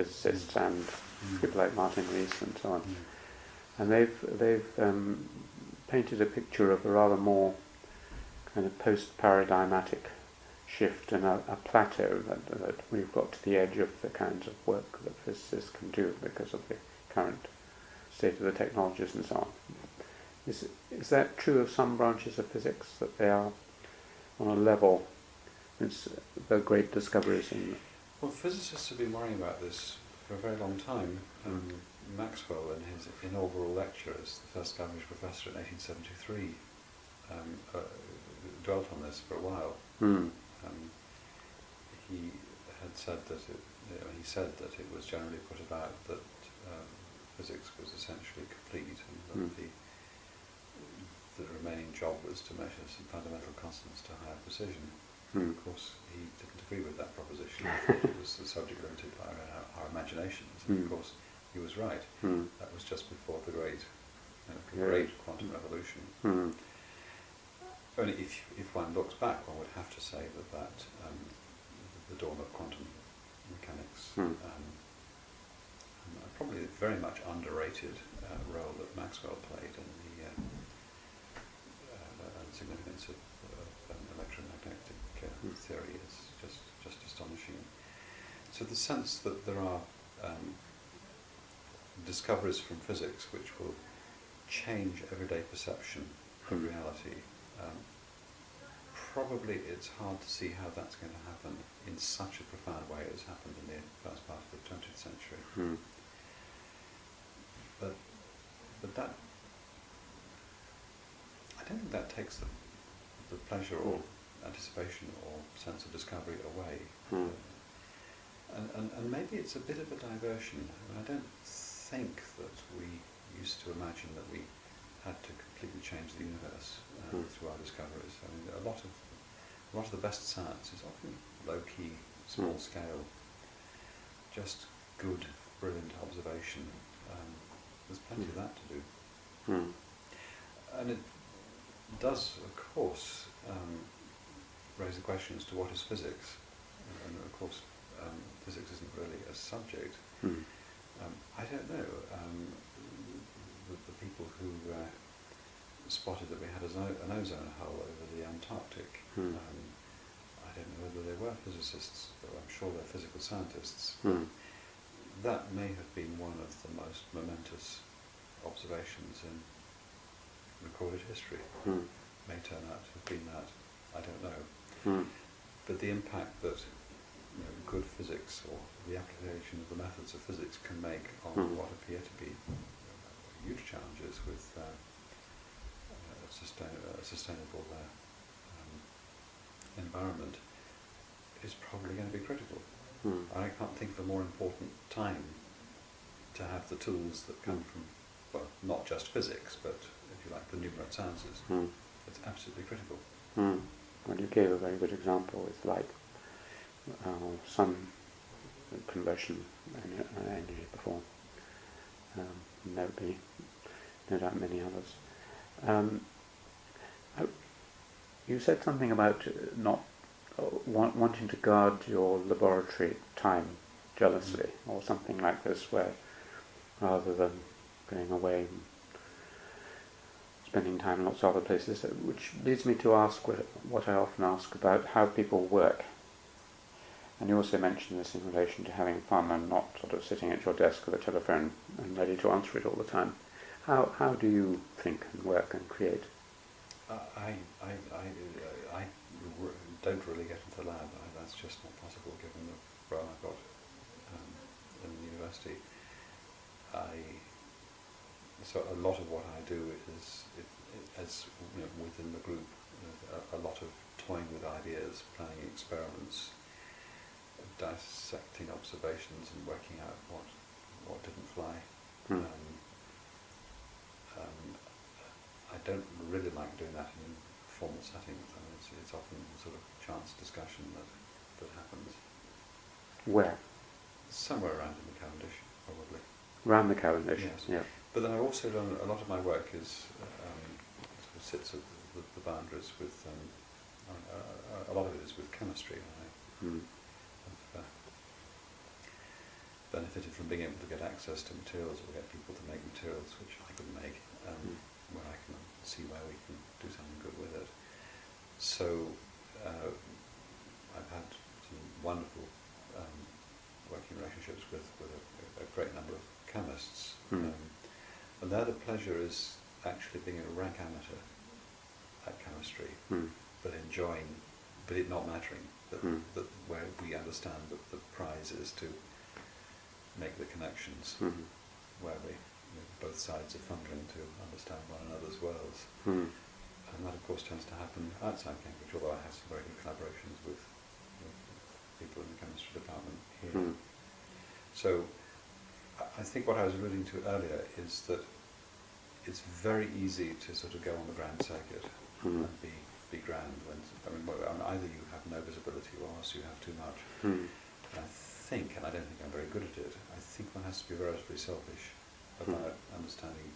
[SPEAKER 2] physicists and people like Martin Rees and so on.
[SPEAKER 3] Mm.
[SPEAKER 2] And they've painted a picture of a rather more kind of post-paradigmatic shift and a plateau that we've got to the edge of the kinds of work that physicists can do because of the current state of the technologies and so on. Is that true of some branches of physics, that they are on a level? It's the great discoveries in...
[SPEAKER 3] Well, physicists have been worrying about this for a very long time. Maxwell, in his inaugural lecture as the first Cambridge professor in 1873, dwelt on this for a while. He had said that he said that it was generally put about that physics was essentially complete, and that the remaining job was to measure some fundamental constants to higher precision. Of course, he didn't agree with that proposition. He thought it was the subject limited by our imaginations, and of course he was right. That was just before the great quantum revolution. Only if one looks back, one would have to say that the dawn of quantum mechanics, probably a very much underrated role that Maxwell played in the significance of electromagnetic theory is just astonishing. So the sense that there are discoveries from physics which will change everyday perception of reality, probably it's hard to see how that's going to happen in such a profound way as happened in the first part of the 20th century. But that, I don't think that takes the pleasure or anticipation or sense of discovery away. And maybe it's a bit of a diversion. I don't think that we used to imagine that we had to completely change the universe through our discoveries. I mean, a lot of the best science is often low-key, small-scale, just good, brilliant observation. There's plenty of that to do. And it does, of course, raise the question as to what is physics. And of course, physics isn't really a subject. I don't know. The people who spotted that we had an ozone hole over the Antarctic, I don't know whether they were physicists, though I'm sure they're physical scientists. That may have been one of the most momentous observations in recorded history. May turn out to have been that, I don't know. But the impact that good physics, or the application of the methods of physics, can make on what appear to be huge challenges with a sustainable environment is probably going to be critical. I can't think of a more important time to have the tools that come from, well, not just physics, but, if you like, the numerate sciences. It's absolutely critical.
[SPEAKER 2] Well, you gave a very good example with light, sun conversion energy before. There would be no doubt many others. You said something about not wanting to guard your laboratory time jealously, or something like this, where rather than going away and spending time in lots of other places, which leads me to ask what I often ask about how people work. And you also mentioned this in relation to having fun and not sort of sitting at your desk with a telephone and ready to answer it all the time. How do you think and work and create?
[SPEAKER 3] I don't really get into the lab. That's just not possible given the role I've got in the university. So a lot of what I do is, as within the group, a lot of toying with ideas, planning experiments, dissecting observations and working out what didn't fly. I don't really like doing that in formal settings. I mean, it's often sort of chance discussion that happens.
[SPEAKER 2] Where?
[SPEAKER 3] Somewhere around in the Cavendish, probably.
[SPEAKER 2] Around the Cavendish,
[SPEAKER 3] yes.
[SPEAKER 2] Yeah.
[SPEAKER 3] But then I've also done a lot of my work is sort of sits at the boundaries with a lot of it is with chemistry. I've benefited benefited from being able to get access to materials or get people to make materials which I could make, where I can see where we can do something good with it. So I've had some wonderful working relationships with a great number of chemists, and there the pleasure is actually being a rank amateur at chemistry, but enjoying, but it not mattering, that where we understand that the prize is to make the connections, where we, both sides are fumbling to understand one another's worlds. And that of course tends to happen outside Cambridge, although I have some very good collaborations with people in the chemistry department here. So I think what I was alluding to earlier is that it's very easy to sort of go on the grand circuit and be grand when, either you have no visibility or else you have too much. I think, and I don't think I'm very good at it, I think one has to be relatively selfish about understanding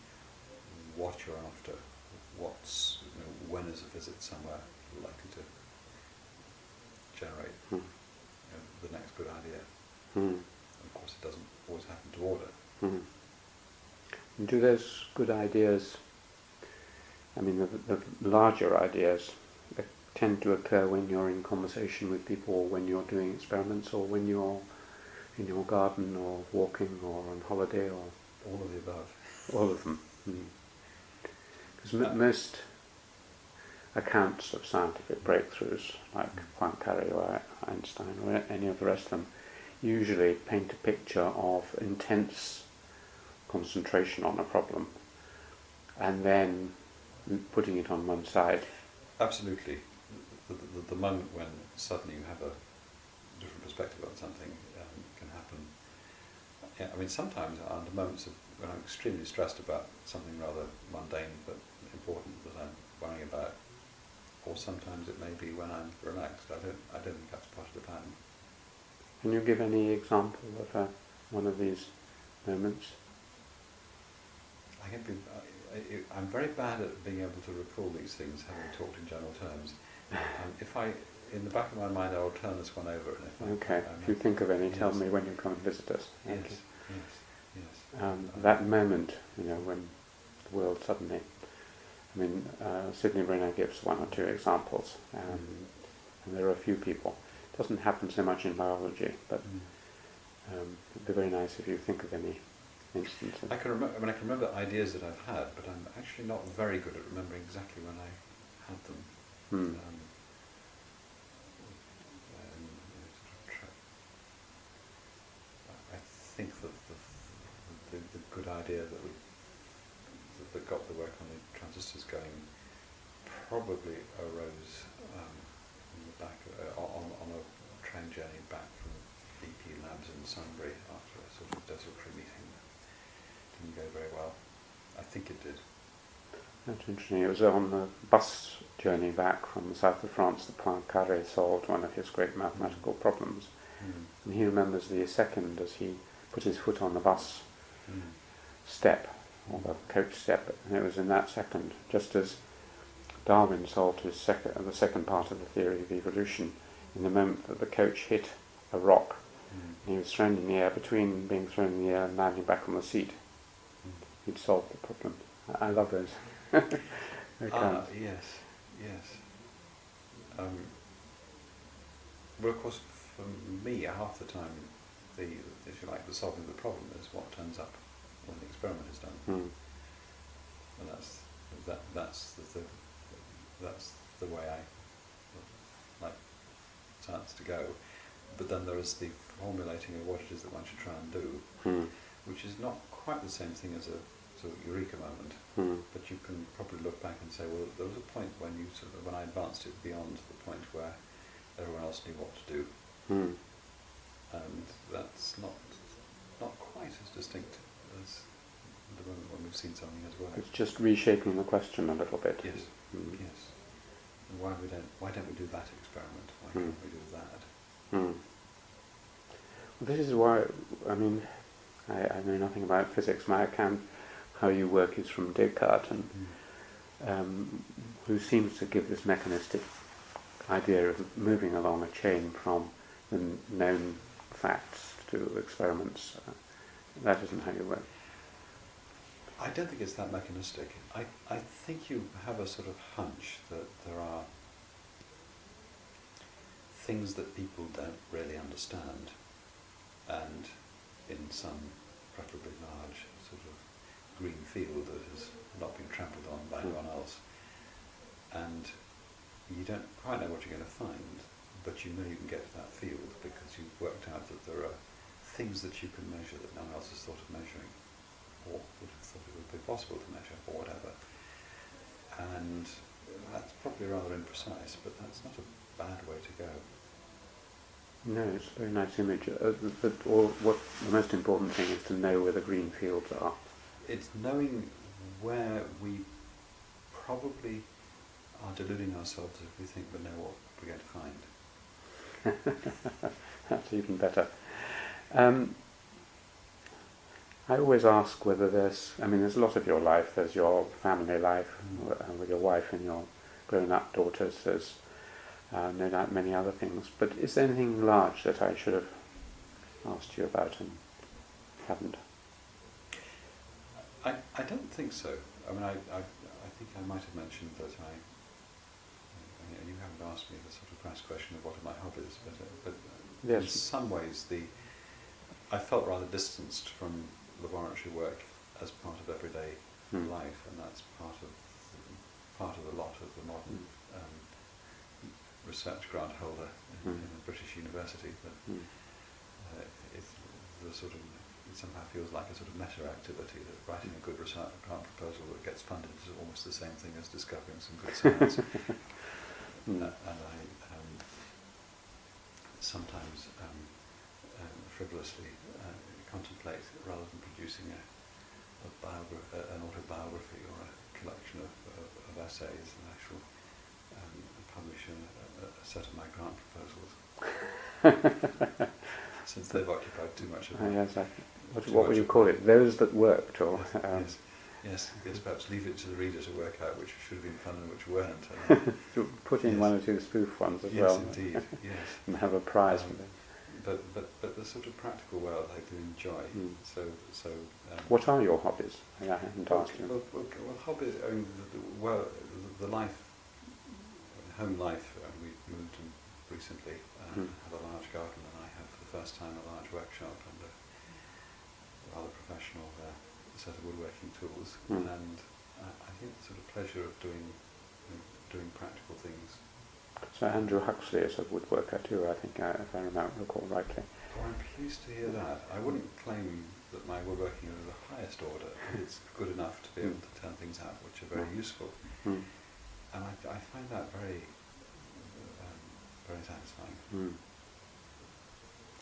[SPEAKER 3] what you're after, what's, when is a visit somewhere likely to generate the next good idea. Of course it doesn't always happen to order.
[SPEAKER 2] Do those good ideas, I mean the larger ideas, that tend to occur when you're in conversation with people, or when you're doing experiments, or when you're in your garden or walking or on holiday, or
[SPEAKER 3] all of the above?
[SPEAKER 2] All of them. Because most accounts of scientific breakthroughs, like Poincaré or Einstein or any of the rest of them, usually paint a picture of intense concentration on a problem and then putting it on one side.
[SPEAKER 3] Absolutely. The moment when suddenly you have a different perspective on something can happen. Yeah, I mean, sometimes under moments of when I'm extremely stressed about something rather mundane but important that I'm worrying about, or sometimes it may be when I'm relaxed. I don't think that's part of the pattern.
[SPEAKER 2] Can you give any example of one of these moments?
[SPEAKER 3] I'm very bad at being able to recall these things, having talked in general terms. In the back of my mind, I'll turn this one over. And
[SPEAKER 2] if you think of any, tell me when you come and visit us.
[SPEAKER 3] Yes.
[SPEAKER 2] That moment, when the world suddenly, Sidney Brenner gives one or two examples, and there are a few people. It doesn't happen so much in biology, but it'd be very nice if you think of any instances.
[SPEAKER 3] I can remember ideas that I've had, but I'm actually not very good at remembering exactly when I had them. I think that the good idea that got the work on the transistors going probably arose in the back on a train journey back from BP Labs in Sunbury after a sort of desultory meeting that didn't go very well. I think it did.
[SPEAKER 2] That's interesting. It was on the bus journey back from the south of France that Poincaré solved one of his great mathematical problems. And he remembers the second as he put his foot on the bus step, or the coach step, and it was in that second, just as Darwin solved the second part of the theory of evolution, in the moment that the coach hit a rock, and he was thrown in the air. Between being thrown in the air and landing back on the seat, he'd solved the problem. I love those.
[SPEAKER 3] Yes. Well, of course, for me, half the time, if you like, the solving of the problem is what turns up when the experiment is done, and that's the way I like science to go. But then there is the formulating of what it is that one should try and do, which is not quite the same thing as a sort of eureka moment. But you can probably look back and say, well, there was a point when when I advanced it beyond the point where everyone else knew what to do, and that's not quite as distinct as the moment when we've seen something as well.
[SPEAKER 2] It's just reshaping the question a little bit.
[SPEAKER 3] Yes. And why don't we do that experiment? Why can't we do that?
[SPEAKER 2] Well, this is why, I know nothing about physics. My account how you work is from Descartes, and who seems to give this mechanistic idea of moving along a chain from the known facts to experiments, That isn't how you work.
[SPEAKER 3] I don't think it's that mechanistic. I think you have a sort of hunch that there are things that people don't really understand, and in some preferably large sort of green field that has not been trampled on by anyone else, and you don't quite know what you're going to find, but you know you can get to that field because you've worked out that there are things that you can measure that no one else has thought of measuring, or would have thought it would be possible to measure, or whatever. And that's probably rather imprecise, but that's not a bad way to go.
[SPEAKER 2] No, it's a very nice image. What the most important thing is to know where the green fields are.
[SPEAKER 3] It's knowing where we probably are deluding ourselves if we think we know what we're going to find.
[SPEAKER 2] That's even better. I always ask whether there's a lot of your life. There's your family life with your wife and your grown-up daughters. There's no doubt many other things. But is there anything large that I should have asked you about and haven't?
[SPEAKER 3] I don't think so. I mean, I think I might have mentioned that you haven't asked me the sort of crass question of what are my hobbies, but
[SPEAKER 2] yes.
[SPEAKER 3] In some ways I felt rather distanced from laboratory work as part of everyday life, and that's part of a lot of the modern research grant holder in a British university. But it somehow feels like a sort of meta activity, that writing a good research grant proposal that gets funded is almost the same thing as discovering some good science. And I sometimes frivolously contemplate, rather than producing an autobiography or a collection of essays, and actual publish a set of my grant proposals, since they've occupied too much of my...
[SPEAKER 2] Yes, what would you call it? Those that worked, or...
[SPEAKER 3] Yes, perhaps leave it to the reader to work out which should have been fun and which weren't.
[SPEAKER 2] Put in one or two spoof ones as
[SPEAKER 3] yes,
[SPEAKER 2] well.
[SPEAKER 3] Yes, indeed, yes.
[SPEAKER 2] And have a prize for them.
[SPEAKER 3] But the sort of practical world I do enjoy. So.
[SPEAKER 2] What are your hobbies? I haven't asked you.
[SPEAKER 3] Well, hobbies. I mean, the life, home life. We moved in recently. Have a large garden, and I have for the first time a large workshop and a rather professional set of woodworking tools. And I think the sort of pleasure of doing practical things.
[SPEAKER 2] So Andrew Huxley is a woodworker too, I think, if I recall rightly.
[SPEAKER 3] Oh, I'm pleased to hear that. I wouldn't claim that my woodworking is of the highest order, but it's good enough to be able to turn things out which are very useful. And I find that very, very satisfying.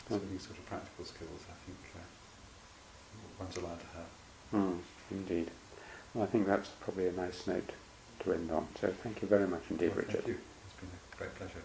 [SPEAKER 3] So these sort of practical skills, I think, one's allowed to have.
[SPEAKER 2] Indeed. Well, I think that's probably a nice note to end on. So thank you very much indeed, Richard.
[SPEAKER 3] Thank you. It's been a great pleasure.